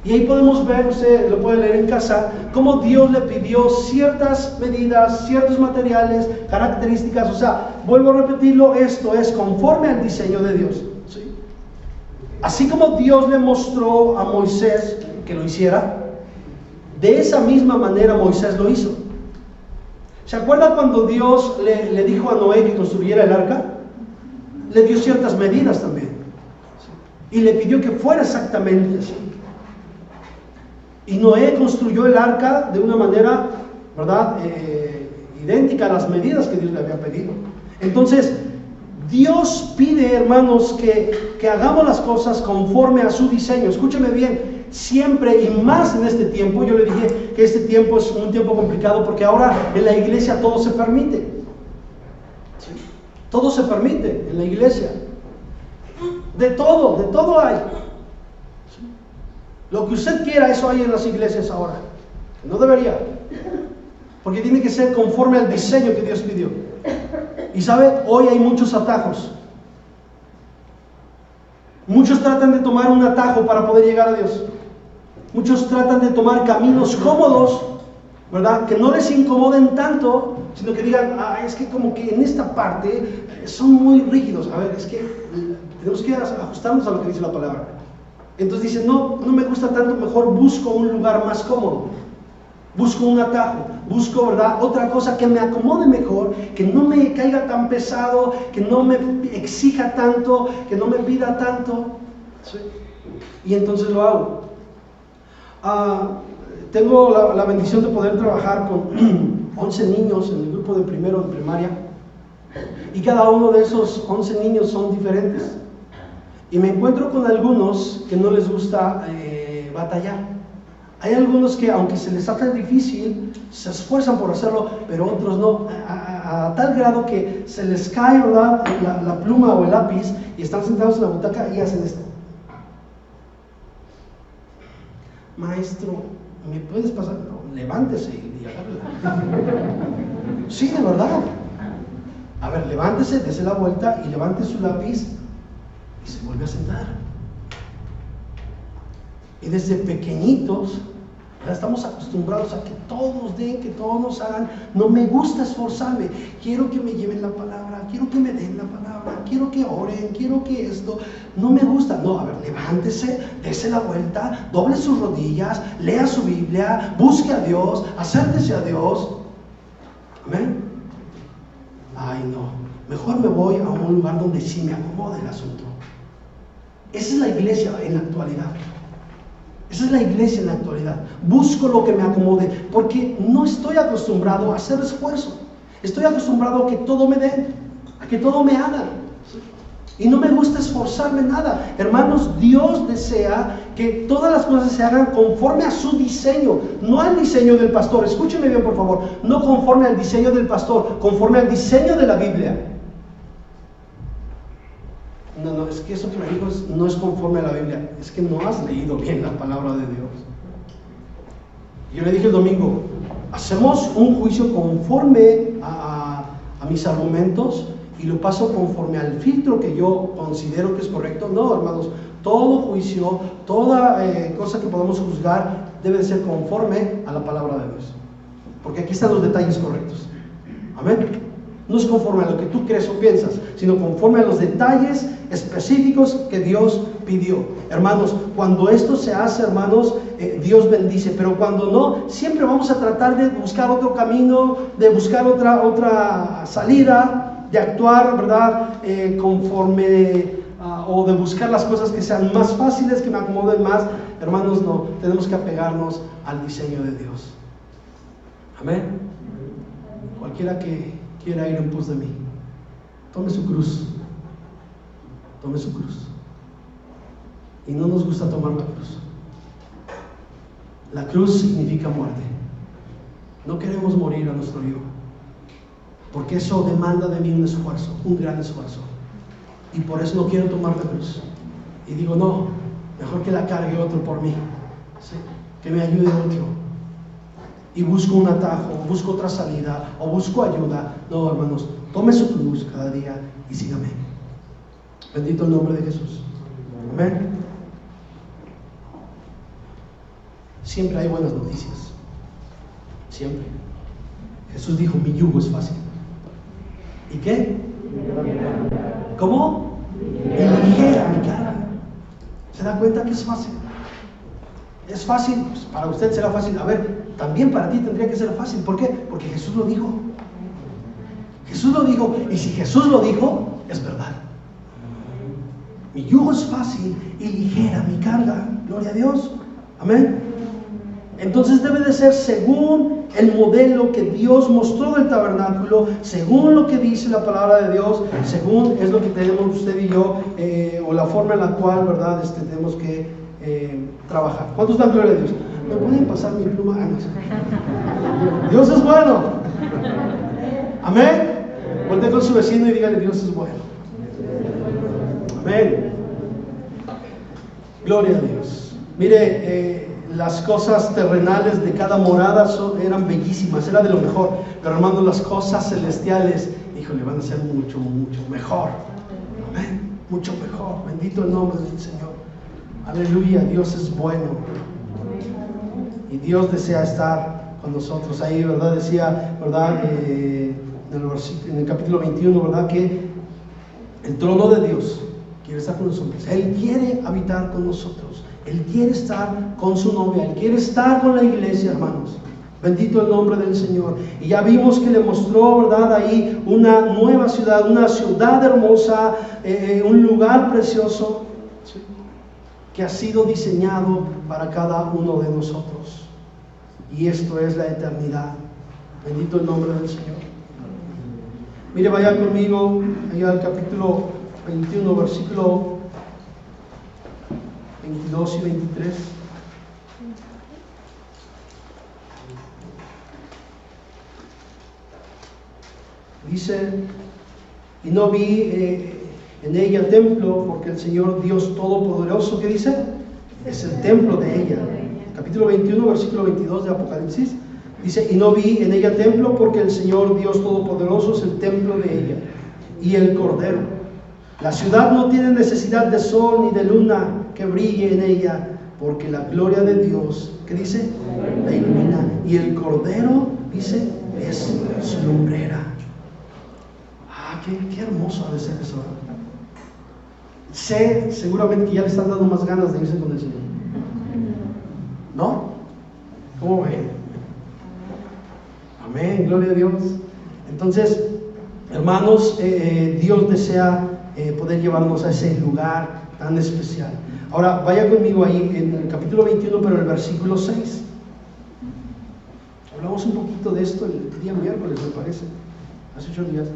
Speaker 1: y ahí podemos ver, usted lo puede leer en casa, cómo Dios le pidió ciertas medidas, ciertos materiales, características. O sea, vuelvo a repetirlo, esto es conforme al diseño de Dios, ¿sí? Así como Dios le mostró a Moisés que lo hiciera, de esa misma manera Moisés lo hizo. ¿Se acuerda cuando Dios le dijo a Noé que construyera el arca? Le dio ciertas medidas también, y le pidió que fuera exactamente así. Y Noé construyó el arca de una manera, ¿verdad?, idéntica a las medidas que Dios le había pedido. Entonces, Dios pide, hermanos, que hagamos las cosas conforme a su diseño. Escúcheme bien, siempre y más en este tiempo. Yo le dije que este tiempo es un tiempo complicado porque ahora en la iglesia todo se permite. ¿Sí? Todo se permite en la iglesia. De todo hay. ¿Sí? Lo que usted quiera, eso hay en las iglesias ahora. No debería, porque tiene que ser conforme al diseño que Dios pidió. Y sabe, hoy hay muchos atajos. Muchos tratan de tomar un atajo para poder llegar a Dios. Muchos tratan de tomar caminos cómodos, ¿verdad?, que no les incomoden tanto, sino que digan, es que como que en esta parte son muy rígidos. A ver, es que tenemos que ajustarnos a lo que dice la palabra. Entonces dicen, no me gusta tanto, mejor busco un lugar más cómodo. busco un atajo, busco, ¿verdad?, otra cosa que me acomode mejor, que no me caiga tan pesado, que no me exija tanto, que no me pida tanto, ¿sí? Y entonces lo hago. Tengo la bendición de poder trabajar con 11 niños en el grupo de primero de primaria, y cada uno de esos 11 niños son diferentes, y me encuentro con algunos que no les gusta batallar. Hay algunos que, aunque se les hace difícil, se esfuerzan por hacerlo, pero otros no, a tal grado que se les cae, ¿verdad?, la pluma o el lápiz, y están sentados en la butaca y hacen esto. Maestro, ¿me puedes pasar? No, levántese y agárrela. Sí, de verdad. A ver, levántese, dése la vuelta y levante su lápiz y se vuelve a sentar. Y desde pequeñitos ya estamos acostumbrados a que todos nos den, que todos nos hagan. No me gusta esforzarme, quiero que me lleven la palabra, quiero que me den la palabra, quiero que oren, quiero que esto. No me gusta. No, a ver, levántese, dése la vuelta, doble sus rodillas, lea su Biblia, busque a Dios, acérquese a Dios. Amén. Ay, no, mejor me voy a un lugar donde sí me acomode el asunto. Esa es la iglesia en la actualidad. Esa es la iglesia en la actualidad. Busco lo que me acomode, porque no estoy acostumbrado a hacer esfuerzo. Estoy acostumbrado a que todo me den, a que todo me hagan. Y no me gusta esforzarme nada. Hermanos, Dios desea que todas las cosas se hagan conforme a su diseño, no al diseño del pastor. Escúcheme bien, por favor. No conforme al diseño del pastor, conforme al diseño de la Biblia. No, es que eso que me dijo no es conforme a la Biblia. Es que no has leído bien la palabra de Dios. Yo le dije el domingo, hacemos un juicio conforme a mis argumentos y lo paso conforme al filtro que yo considero que es correcto. No, hermanos, todo juicio, toda cosa que podamos juzgar debe de ser conforme a la palabra de Dios, porque aquí están los detalles correctos. Amén. No es conforme a lo que tú crees o piensas, sino conforme a los detalles específicos que Dios pidió. Hermanos, cuando esto se hace, hermanos, Dios bendice, pero cuando no, siempre vamos a tratar de buscar otro camino, de buscar otra salida, de actuar, ¿verdad?, conforme, o de buscar las cosas que sean más fáciles, que me acomoden más. Hermanos, no, tenemos que apegarnos al diseño de Dios. Amén. Cualquiera que quiera ir en pos de mí, tome su cruz. Tome su cruz. Y no nos gusta tomar la cruz. La cruz significa muerte. No queremos morir a nuestro yo, porque eso demanda de mí un esfuerzo, un gran esfuerzo. Y por eso no quiero tomar la cruz. Y digo, no, mejor que la cargue otro por mí, ¿sí?, que me ayude otro. Y busco un atajo, o busco otra salida, o busco ayuda. No, hermanos, tome su cruz cada día y sígame. Bendito el nombre de Jesús. Amén. Siempre hay buenas noticias. Siempre. Jesús dijo, mi yugo es fácil. ¿Y qué? ¿Cómo? Y ligera mi carga. ¿Se da cuenta que es fácil? Es fácil, pues para usted será fácil. A ver, también para ti tendría que ser fácil. ¿Por qué? Porque Jesús lo dijo. Jesús lo dijo. Y si Jesús lo dijo, es verdad. Mi yugo es fácil y ligera mi carga. Gloria a Dios. Amén. Entonces debe de ser según el modelo que Dios mostró del tabernáculo, según lo que dice la palabra de Dios, según es lo que tenemos usted y yo, o la forma en la cual, ¿verdad?, tenemos que trabajar. ¿Cuántos dan gloria a Dios? ¿Me pueden pasar mi pluma? No. Dios es bueno. Amén. Voltea con su vecino y dígale, Dios es bueno. Amén. Gloria a Dios. Mire, las cosas terrenales de cada morada eran bellísimas, era de lo mejor. Pero hermanos, las cosas celestiales, híjole, van a ser mucho, mucho mejor. Amén. Mucho mejor. Bendito el nombre del Señor. Aleluya. Dios es bueno. Y Dios desea estar con nosotros. Ahí, ¿verdad? Decía, ¿verdad? En el capítulo 21, ¿verdad? Que el trono de Dios quiere estar con nosotros. Él quiere habitar con nosotros. Él quiere estar con su novia. Él quiere estar con la iglesia, hermanos. Bendito el nombre del Señor. Y ya vimos que le mostró, ¿verdad?, ahí una nueva ciudad, una ciudad hermosa, un lugar precioso, ¿sí?, que ha sido diseñado para cada uno de nosotros. Y esto es la eternidad. Bendito el nombre del Señor. Mire, vaya conmigo allá al capítulo 21, versículo 22 y 23. Dice: y no vi en ella templo, porque el Señor Dios Todopoderoso, ¿qué dice? Es el templo de ella. Capítulo 21, versículo 22 de Apocalipsis. Dice: y no vi en ella templo, porque el Señor Dios Todopoderoso es el templo de ella, y el Cordero. La ciudad no tiene necesidad de sol ni de luna que brille en ella, porque la gloria de Dios, ¿qué dice?, la ilumina, y el Cordero, dice, es su lumbrera. Qué hermoso ha de ser eso. Sé seguramente que ya le están dando más ganas de irse con el Señor, ¿no? ¿Cómo ven? Amén, gloria a Dios. Entonces, hermanos, Dios desea poder llevarnos a ese lugar tan especial. Ahora, vaya conmigo ahí en el capítulo 21, pero el versículo 6. Hablamos un poquito de esto el día miércoles, me parece, hace 8 días.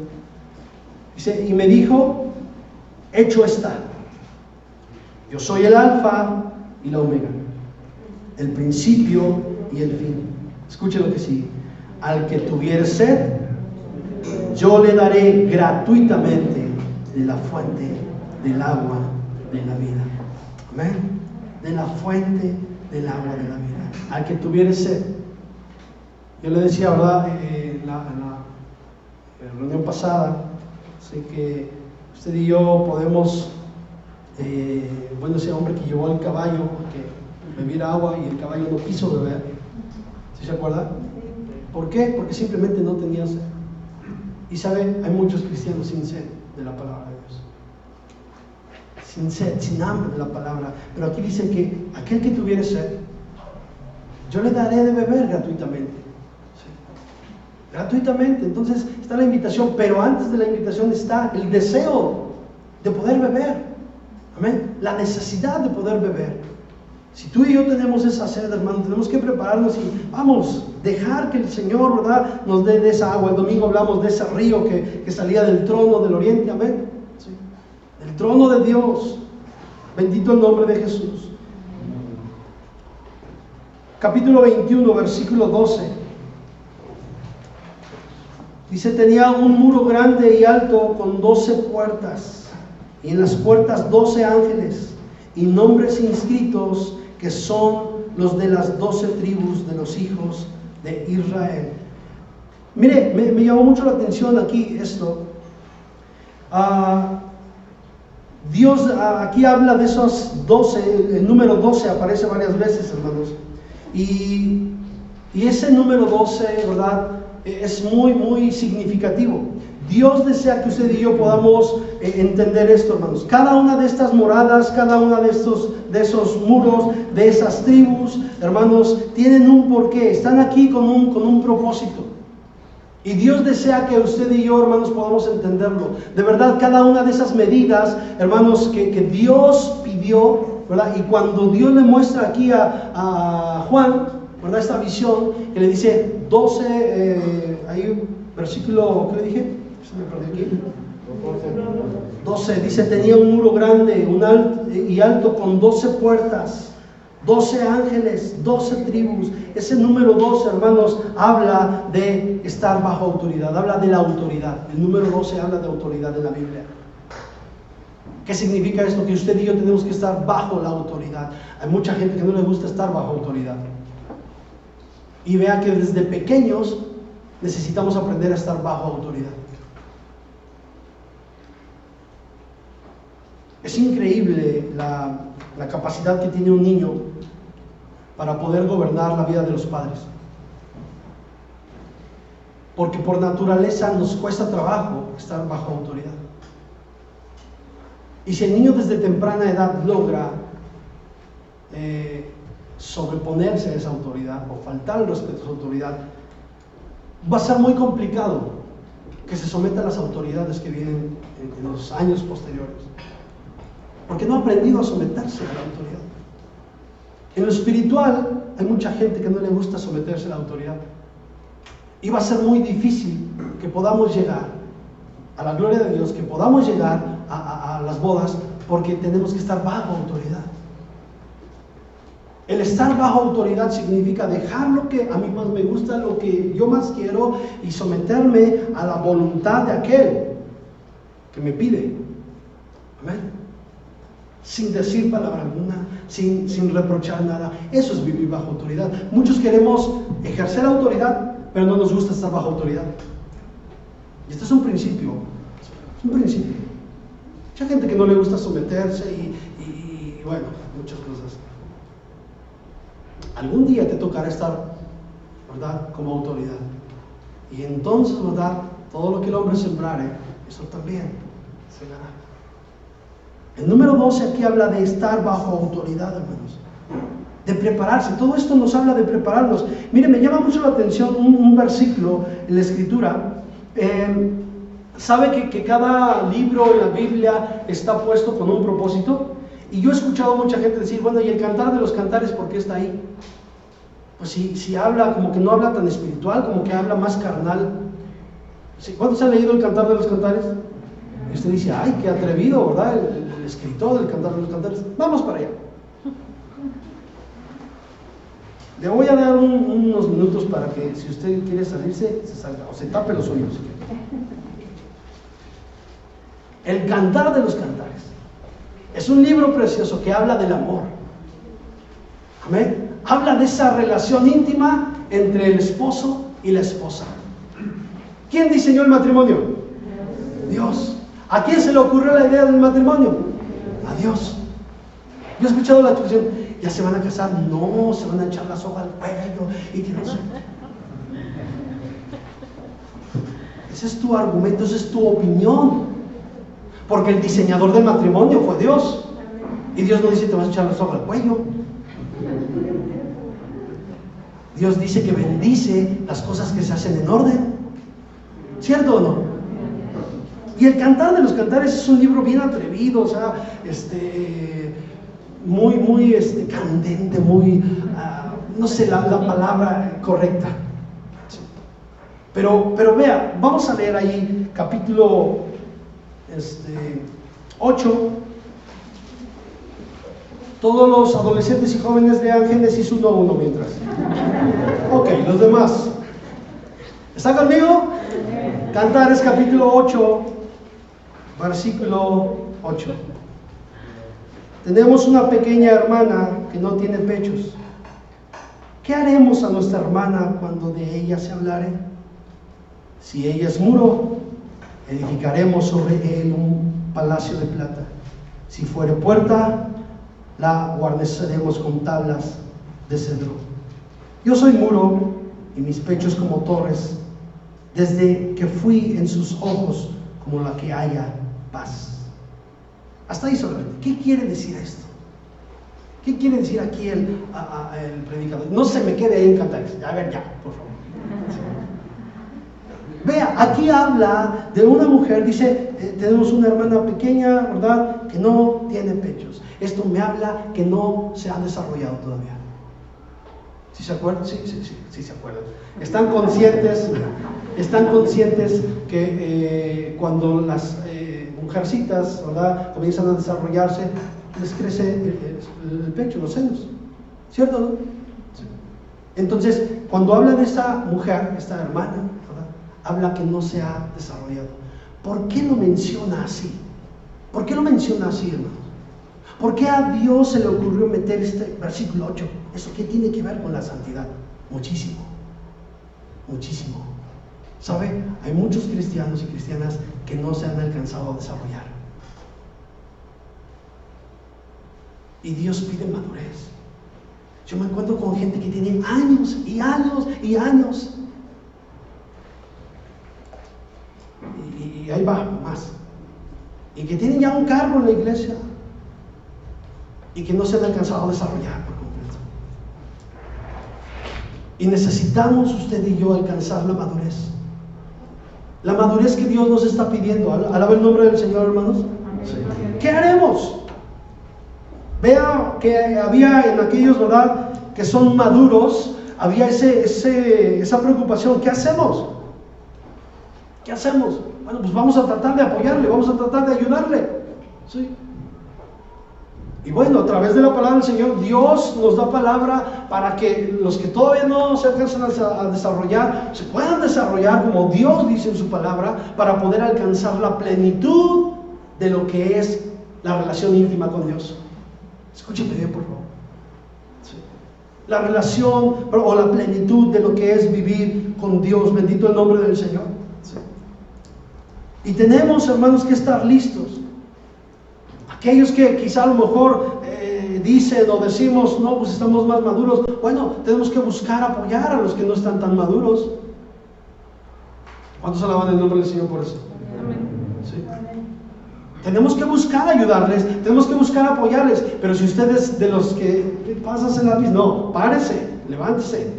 Speaker 1: Dice: y me dijo, hecho está. Yo soy el alfa y la omega, el principio y el fin. Escuche lo que sigue. Al que tuviere sed, yo le daré gratuitamente de la fuente del agua de la vida. Amén. De la fuente del agua de la vida. Al que tuviere sed. Yo le decía, ¿verdad?, en la reunión pasada, sé que usted y yo podemos, bueno, ese hombre que llevó al caballo que bebiera agua y el caballo no quiso beber, ¿sí se acuerda? ¿Por qué? Porque simplemente no tenía sed. Y sabe, hay muchos cristianos sin sed de la palabra de Dios, sin sed, sin hambre de la palabra. Pero aquí dice que aquel que tuviere sed, yo le daré de beber gratuitamente. Gratuitamente. Entonces está la invitación, pero antes de la invitación está el deseo de poder beber. Amén. La necesidad de poder beber. Si tú y yo tenemos esa sed, hermano, tenemos que prepararnos y vamos, dejar que el Señor, ¿verdad?, nos dé de esa agua. El domingo hablamos de ese río que salía del trono del oriente. Amén. Sí. El trono de Dios. Bendito el nombre de Jesús. Capítulo 21, versículo 12. Dice: tenía un muro grande y alto con 12 puertas, y en las puertas 12 ángeles, y nombres inscritos que son los de las 12 tribus de los hijos de Israel. Mire, me llamó mucho la atención aquí esto. Dios aquí habla de esos 12, el número 12 aparece varias veces, hermanos, y ese número 12, ¿verdad?, es muy, muy significativo. Dios desea que usted y yo podamos entender esto, hermanos. Cada una de estas moradas, cada una de esos muros, de esas tribus, hermanos, tienen un porqué. Están aquí con un propósito. Y Dios desea que usted y yo, hermanos, podamos entenderlo. De verdad, cada una de esas medidas, hermanos, que Dios pidió, ¿verdad? Y cuando Dios le muestra aquí a Juan, ¿verdad?, esta visión, que le dice 12, hay un versículo, ¿qué le dije? Se me perdió aquí. 12, dice: tenía un muro grande y alto con 12 puertas, 12 ángeles, 12 tribus. Ese número 12, hermanos, habla de estar bajo autoridad, habla de la autoridad. El número 12 habla de autoridad en la Biblia. ¿Qué significa esto? Que usted y yo tenemos que estar bajo la autoridad. Hay mucha gente que no le gusta estar bajo autoridad. Y vea que desde pequeños necesitamos aprender a estar bajo autoridad. Es increíble la capacidad que tiene un niño para poder gobernar la vida de los padres. Porque por naturaleza nos cuesta trabajo estar bajo autoridad. Y si el niño desde temprana edad logra sobreponerse a esa autoridad o faltar el respeto a esa autoridad, va a ser muy complicado que se someta a las autoridades que vienen en los años posteriores, porque no ha aprendido a someterse a la autoridad. En lo espiritual hay mucha gente que no le gusta someterse a la autoridad, y va a ser muy difícil que podamos llegar a la gloria de Dios, que podamos llegar a las bodas, porque tenemos que estar bajo autoridad. El estar bajo autoridad significa dejar lo que a mí más me gusta, lo que yo más quiero, y someterme a la voluntad de aquel que me pide. Amén. Sin decir palabra alguna, sin reprochar nada. Eso es vivir bajo autoridad. Muchos queremos ejercer autoridad, pero no nos gusta estar bajo autoridad. Y este es un principio. Es un principio. Mucha gente que no le gusta someterse y bueno, muchas cosas. Algún día te tocará estar, ¿verdad?, como autoridad. Y entonces, ¿verdad?, todo lo que el hombre sembrare, eso también segará. El número 12 aquí habla de estar bajo autoridad, hermanos. De prepararse. Todo esto nos habla de prepararnos. Miren, me llama mucho la atención un versículo en la Escritura. ¿Sabe que cada libro en la Biblia está puesto con un propósito? Y yo he escuchado a mucha gente decir, bueno, ¿y el Cantar de los Cantares por qué está ahí? Pues si habla, como que no habla tan espiritual, como que habla más carnal. ¿Cuántos han leído el Cantar de los Cantares? Y usted dice, ay, qué atrevido, ¿verdad? El escritor del Cantar de los Cantares. Vamos para allá. Le voy a dar unos minutos para que, si usted quiere salirse, se salga, o se tape los oídos. El Cantar de los Cantares es un libro precioso que habla del amor. Amén. Habla de esa relación íntima entre el esposo y la esposa. ¿Quién diseñó el matrimonio? Dios. ¿A quién se le ocurrió la idea del matrimonio? A Dios. Yo he escuchado la expresión, ¿ya se van a casar? No, se van a echar la soga al cuello y que no sé. Ese es tu argumento, esa es tu opinión. Porque el diseñador del matrimonio fue Dios. Y Dios no dice te vas a echar la soga al cuello. Dios dice que bendice las cosas que se hacen en orden. ¿Cierto o no? Y el Cantar de los Cantares es un libro bien atrevido, o sea, muy candente, muy, no sé la palabra correcta. Pero vea, vamos a leer ahí capítulo 8. Todos los adolescentes y jóvenes lean Génesis 1:1 mientras. Ok, los demás. ¿Está conmigo? Cantares capítulo 8, versículo 8. Tenemos una pequeña hermana que no tiene pechos. ¿Qué haremos a nuestra hermana cuando de ella se hablare? Si ella es muro, edificaremos sobre él un palacio de plata. Si fuere puerta, la guarneceremos con tablas de cedro. Yo soy muro y mis pechos como torres, desde que fui en sus ojos como la que haya paz. Hasta ahí solamente. ¿Qué quiere decir esto? ¿Qué quiere decir aquí el predicador? No se me quede ahí en Cantares. A ver, ya, por favor. Vea, aquí habla de una mujer, dice, tenemos una hermana pequeña, ¿verdad?, que no tiene pechos. Esto me habla que no se ha desarrollado todavía. ¿Sí se acuerdan? Sí se acuerdan. Están conscientes que cuando las mujercitas, ¿verdad?, comienzan a desarrollarse, les crece el pecho, los senos. ¿Cierto, no? Sí. Entonces, cuando habla de esta mujer, esta hermana, ¿verdad?, habla que no se ha desarrollado. ¿Por qué lo menciona así? ¿Por qué lo menciona así, hermanos? ¿Por qué a Dios se le ocurrió meter este versículo 8? ¿Eso qué tiene que ver con la santidad? Muchísimo, muchísimo. ¿Sabe? Hay muchos cristianos y cristianas que no se han alcanzado a desarrollar. Y Dios pide madurez. Yo me encuentro con gente que tiene años y años y años. Y ahí va, más. Y que tienen ya un cargo en la iglesia. Y que no se han alcanzado a desarrollar por completo. Y necesitamos usted y yo alcanzar la madurez. La madurez que Dios nos está pidiendo. Alaba el nombre del Señor, hermanos. Sí. ¿Qué haremos? Vea que había en aquellos, ¿verdad?, que son maduros, había esa preocupación. ¿Qué hacemos? ¿Qué hacemos? Bueno, pues vamos a tratar de apoyarle, vamos a tratar de ayudarle. ¿Sí? Y bueno, a través de la palabra del Señor, Dios nos da palabra para que los que todavía no se alcanzan a desarrollar, se puedan desarrollar como Dios dice en su palabra, para poder alcanzar la plenitud de lo que es la relación íntima con Dios. Escúcheme bien, por favor. Sí. La relación o la plenitud de lo que es vivir con Dios. Bendito el nombre del Señor. Sí. Y tenemos, hermanos, que estar listos. Aquellos que quizá a lo mejor dicen o decimos, no, pues estamos más maduros. Bueno, tenemos que buscar apoyar a los que no están tan maduros. ¿Cuántos alaban el nombre del Señor por eso? ¿Sí? Tenemos que buscar ayudarles, tenemos que buscar apoyarles. Pero si ustedes de los que pasas el lápiz, no, párese, levántese,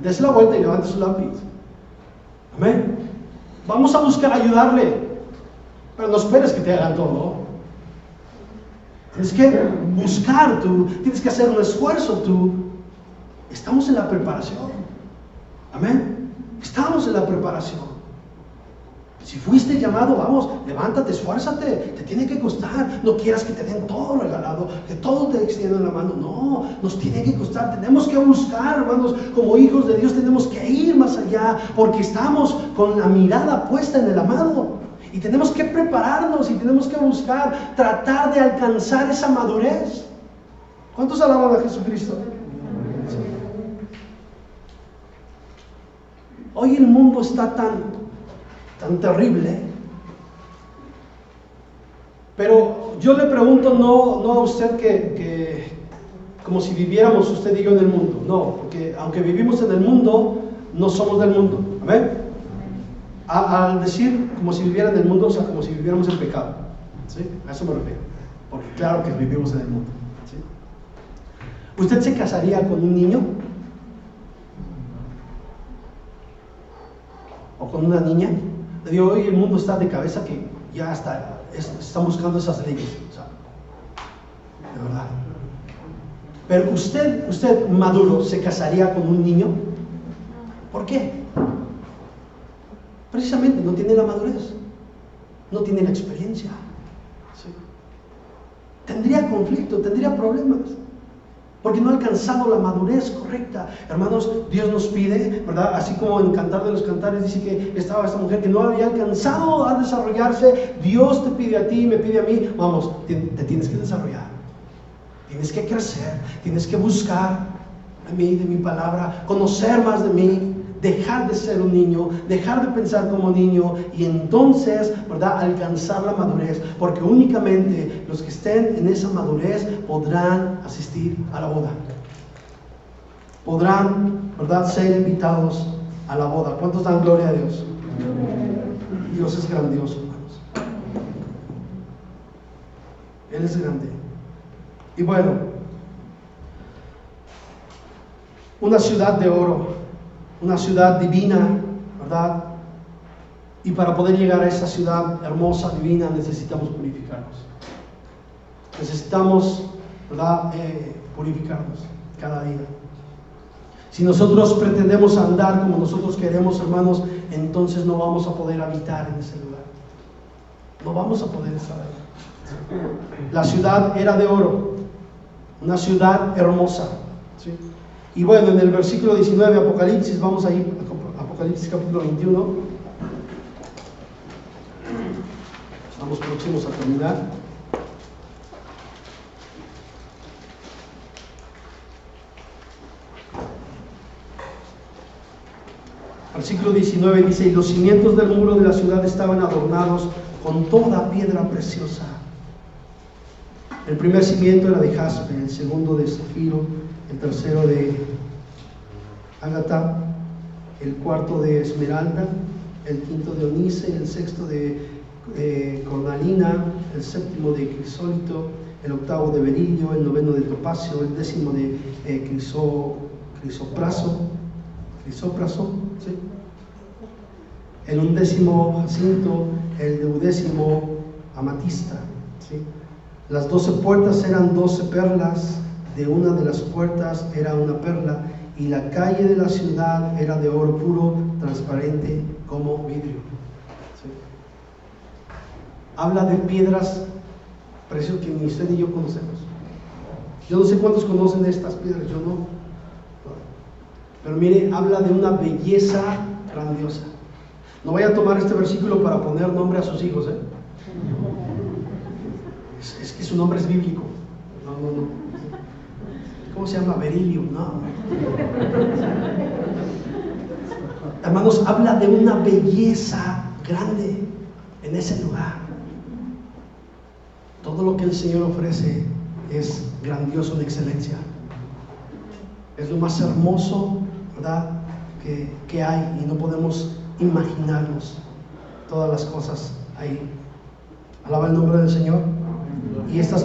Speaker 1: dése la vuelta y levante su lápiz. Amén. Vamos a buscar ayudarle, pero no esperes que te hagan todo. Tienes que buscar tú, tienes que hacer un esfuerzo tú. Estamos en la preparación. Amén. Estamos en la preparación. Si fuiste llamado, vamos, levántate, esfuérzate, te tiene que costar. No quieras que te den todo regalado, que todo te extiendan la mano. No, nos tiene que costar. Tenemos que buscar, hermanos, como hijos de Dios tenemos que ir más allá, porque estamos con la mirada puesta en el amado. Y tenemos que prepararnos y tenemos que buscar, tratar de alcanzar esa madurez. ¿Cuántos alaban a Jesucristo? Sí. Hoy el mundo está tan terrible. Pero yo le pregunto no a usted que como si viviéramos usted y yo en el mundo. No, porque aunque vivimos en el mundo, no somos del mundo. ¿Amén? Al decir como si viviera en el mundo, o sea, como si viviéramos en pecado. ¿Sí? A eso me refiero. Porque claro que vivimos en el mundo. ¿Sí? ¿Usted se casaría con un niño? ¿O con una niña? Le digo, hoy el mundo está de cabeza que ya están buscando esas leyes. O sea, de verdad. Pero usted maduro, ¿se casaría con un niño? ¿Por qué? Precisamente no tiene la madurez, no tiene la experiencia. ¿Sí? Tendría conflicto, tendría problemas, porque no ha alcanzado la madurez correcta. Hermanos, Dios nos pide, ¿verdad? Así como en Cantar de los Cantares dice que estaba esta mujer que no había alcanzado a desarrollarse. Dios te pide a ti, me pide a mí, vamos, te tienes que desarrollar, tienes que crecer, tienes que buscar de mí, de mi palabra, conocer más de mí, dejar de ser un niño, dejar de pensar como niño y entonces, ¿verdad?, alcanzar la madurez, porque únicamente los que estén en esa madurez podrán asistir a la boda, podrán, ¿verdad?, ser invitados a la boda. ¿Cuántos dan gloria a Dios? Dios es grandioso, hermanos. Él es grande. Y bueno, una ciudad de oro, una ciudad divina, ¿verdad? Y para poder llegar a esa ciudad hermosa, divina, necesitamos purificarnos. Necesitamos, ¿verdad?, purificarnos cada día. Si nosotros pretendemos andar como nosotros queremos, hermanos, entonces no vamos a poder habitar en ese lugar. No vamos a poder estar ahí. La ciudad era de oro, una ciudad hermosa, ¿sí? Y bueno, en el versículo 19, Apocalipsis, vamos a ir a Apocalipsis capítulo 21. Estamos próximos a terminar. Versículo 19 dice: y los cimientos del muro de la ciudad estaban adornados con toda piedra preciosa. El primer cimiento era de jaspe, el segundo de zafiro, el tercero de ágata, el cuarto de esmeralda, el quinto de onice, el sexto de cornalina, el séptimo de crisólito, el octavo de berilio, el noveno de topacio, el décimo de crisopraso, Crisópraso, ¿sí? El 11º jacinto, el 12º amatista, ¿sí? Las 12 puertas eran 12 perlas, de una de las puertas era una perla, y la calle de la ciudad era de oro puro, transparente como vidrio. ¿Sí? Habla de piedras preciosas que ni usted ni yo conocemos. Yo no sé cuántos conocen estas piedras, yo no. Pero mire, habla de una belleza grandiosa. No vaya a tomar este versículo para poner nombre a sus hijos, ¿eh? Es que su nombre es bíblico. No. ¿Cómo se llama? Berilio. No. Hermanos, habla de una belleza grande en ese lugar. Todo lo que el Señor ofrece es grandioso en excelencia. Es lo más hermoso, ¿verdad?, que hay, y no podemos imaginarnos todas las cosas ahí. Alaba el nombre del Señor. Y estas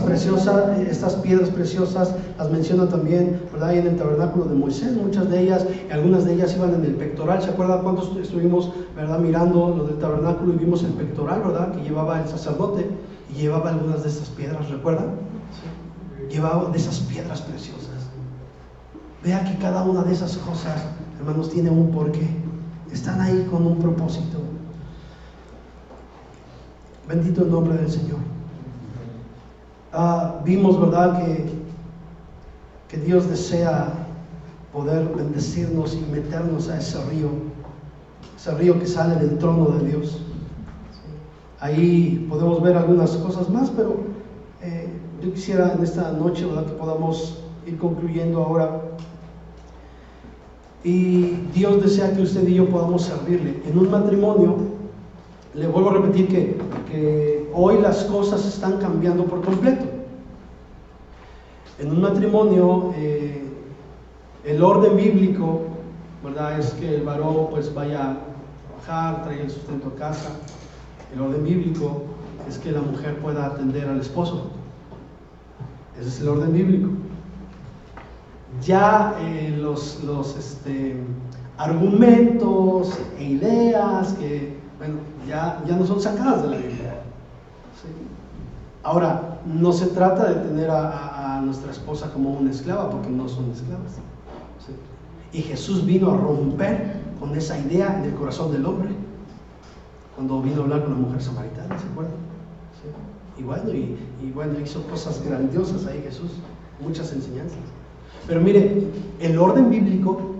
Speaker 1: piedras preciosas las menciona también, ¿verdad?, en el tabernáculo de Moisés. Muchas de ellas, y algunas de ellas iban en el pectoral. ¿Se acuerdan cuántos estuvimos, verdad, mirando lo del tabernáculo y vimos el pectoral, verdad, que llevaba el sacerdote, y llevaba algunas de estas piedras? ¿Recuerdan? Llevaba de esas piedras preciosas. Vea que cada una de esas cosas, hermanos, tiene un porqué. Están ahí con un propósito. Bendito el nombre del Señor. Vimos, ¿verdad?, que Dios desea poder bendecirnos y meternos a ese río que sale del trono de Dios. Ahí podemos ver algunas cosas más, pero yo quisiera en esta noche, ¿verdad?, que podamos ir concluyendo ahora. Y Dios desea que usted y yo podamos servirle. En un matrimonio, le vuelvo a repetir que hoy las cosas están cambiando por completo. En un matrimonio, el orden bíblico, ¿verdad?, es que el varón pues vaya a trabajar, traiga el sustento a casa. El orden bíblico es que la mujer pueda atender al esposo. Ese es el orden bíblico. Ya los argumentos e ideas que, bueno, ya no son sacadas de la Biblia. ¿Sí? Ahora, no se trata de tener a nuestra esposa como una esclava, porque no son esclavas. ¿Sí? Y Jesús vino a romper con esa idea en el corazón del hombre cuando vino a hablar con la mujer samaritana, ¿se acuerdan? ¿Sí? Y bueno, hizo cosas grandiosas ahí Jesús, muchas enseñanzas. Pero mire, el orden bíblico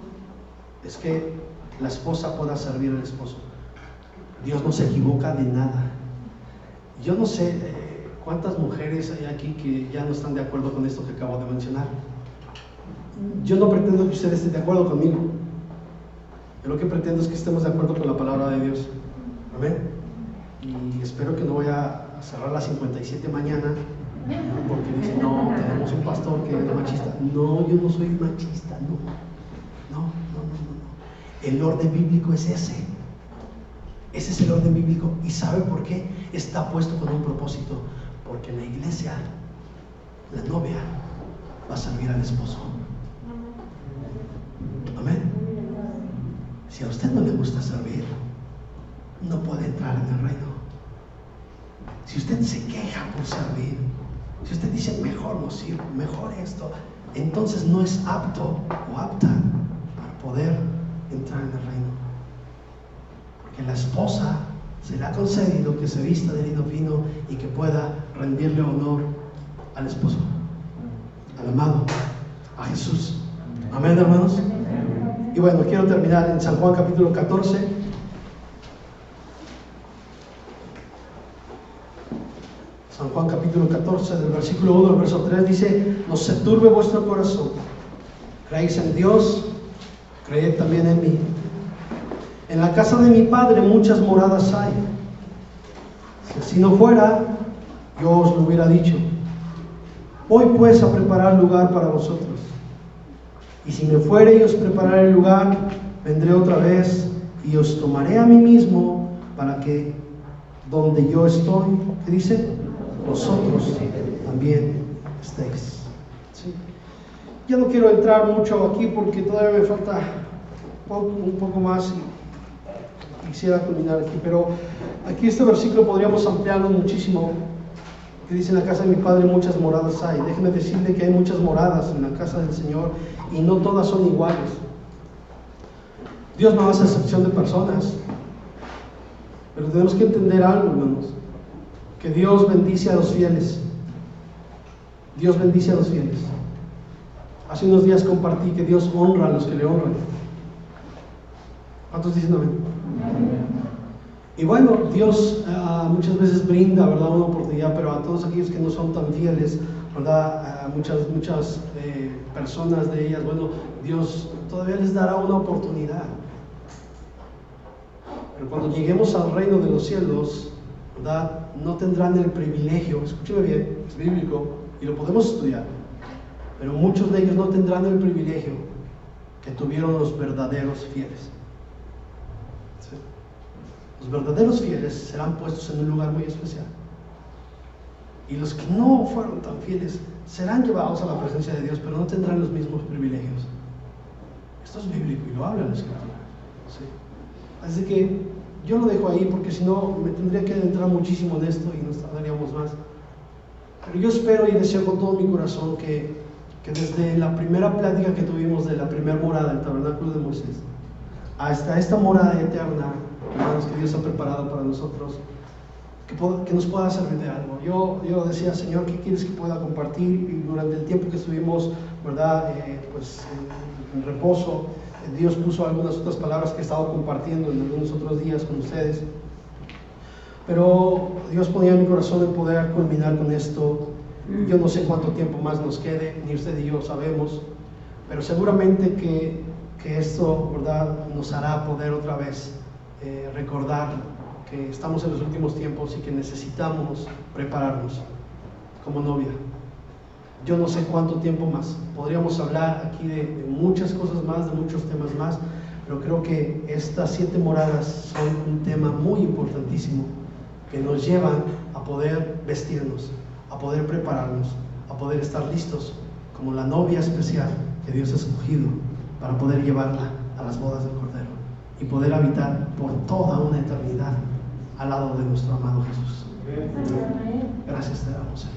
Speaker 1: es que la esposa pueda servir al esposo. Dios no se equivoca de nada. Yo no sé cuántas mujeres hay aquí que ya no están de acuerdo con esto que acabo de mencionar. Yo no pretendo que ustedes estén de acuerdo conmigo. Yo lo que pretendo es que estemos de acuerdo con la palabra de Dios. Amén. Y espero que no vaya a cerrar las 57 mañana porque dice, no, tenemos un pastor que es machista. No, yo no soy machista, no. El orden bíblico es ese. Ese es el orden bíblico. ¿Y sabe por qué? Está puesto con un propósito. Porque en la iglesia, la novia va a servir al esposo. Amén. Si a usted no le gusta servir, no puede entrar en el reino. Si usted se queja por servir, si usted dice mejor no sirvo, mejor esto, entonces no es apto o apta para poder entrar en el reino. Porque la esposa se le ha concedido que se vista de lino fino y que pueda rendirle honor al esposo, al amado, a Jesús. Amén, hermanos. Y bueno, quiero terminar en San Juan capítulo 14. San Juan capítulo 14, del versículo 1 al verso 3 dice: no se turbe vuestro corazón, creéis en Dios, creed también en mí. En la casa de mi Padre muchas moradas hay. Si así no fuera, yo os lo hubiera dicho. Voy pues a preparar lugar para vosotros. Y si me fuere y os prepararé el lugar, vendré otra vez y os tomaré a mí mismo, para que donde yo estoy, ¿qué dice?, vosotros también estéis. ¿Sí? Ya no quiero entrar mucho aquí porque todavía me falta un poco más y quisiera culminar aquí, pero aquí este versículo podríamos ampliarlo muchísimo, que dice: en la casa de mi Padre muchas moradas hay. Déjeme decirle que hay muchas moradas en la casa del Señor y no todas son iguales. Dios no hace excepción de personas, pero tenemos que entender algo, hermanos, que Dios bendice a los fieles. Dios bendice a los fieles. Hace unos días compartí que Dios honra a los que le honran. ¿Cuántos dicen amén? Y bueno, Dios muchas veces brinda, ¿verdad?, una oportunidad, pero a todos aquellos que no son tan fieles, ¿verdad?, muchas personas de ellas, bueno, Dios todavía les dará una oportunidad. Pero cuando lleguemos al reino de los cielos, ¿verdad?, no tendrán el privilegio, escúcheme bien, es bíblico y lo podemos estudiar, pero muchos de ellos no tendrán el privilegio que tuvieron los verdaderos fieles. ¿Sí? Los verdaderos fieles serán puestos en un lugar muy especial, y los que no fueron tan fieles serán llevados a la presencia de Dios, pero no tendrán los mismos privilegios. Esto es bíblico y lo habla la Escritura. ¿Sí? Así que yo lo dejo ahí, porque si no me tendría que adentrar muchísimo en esto y nos tardaríamos más. Pero yo espero y deseo con todo mi corazón que desde la primera plática que tuvimos de la primera morada, el tabernáculo de Moisés, hasta esta morada eterna, hermanos, que Dios ha preparado para nosotros, que nos pueda servir de algo. Yo decía: Señor, ¿qué quieres que pueda compartir? Y durante el tiempo que estuvimos, ¿verdad?, en reposo, Dios puso algunas otras palabras que he estado compartiendo en algunos otros días con ustedes, pero Dios ponía en mi corazón el poder culminar con esto. Yo no sé cuánto tiempo más nos quede, ni usted y yo sabemos, pero seguramente que esto, ¿verdad?, nos hará poder otra vez recordar que estamos en los últimos tiempos y que necesitamos prepararnos como novia. Yo no sé cuánto tiempo más. Podríamos hablar aquí de muchas cosas más, de muchos temas más, pero creo que estas 7 moradas son un tema muy importantísimo que nos llevan a poder vestirnos, a poder prepararnos, a poder estar listos como la novia especial que Dios ha escogido para poder llevarla a las bodas del Cordero y poder habitar por toda una eternidad al lado de nuestro amado Jesús. Gracias te damos, Señor.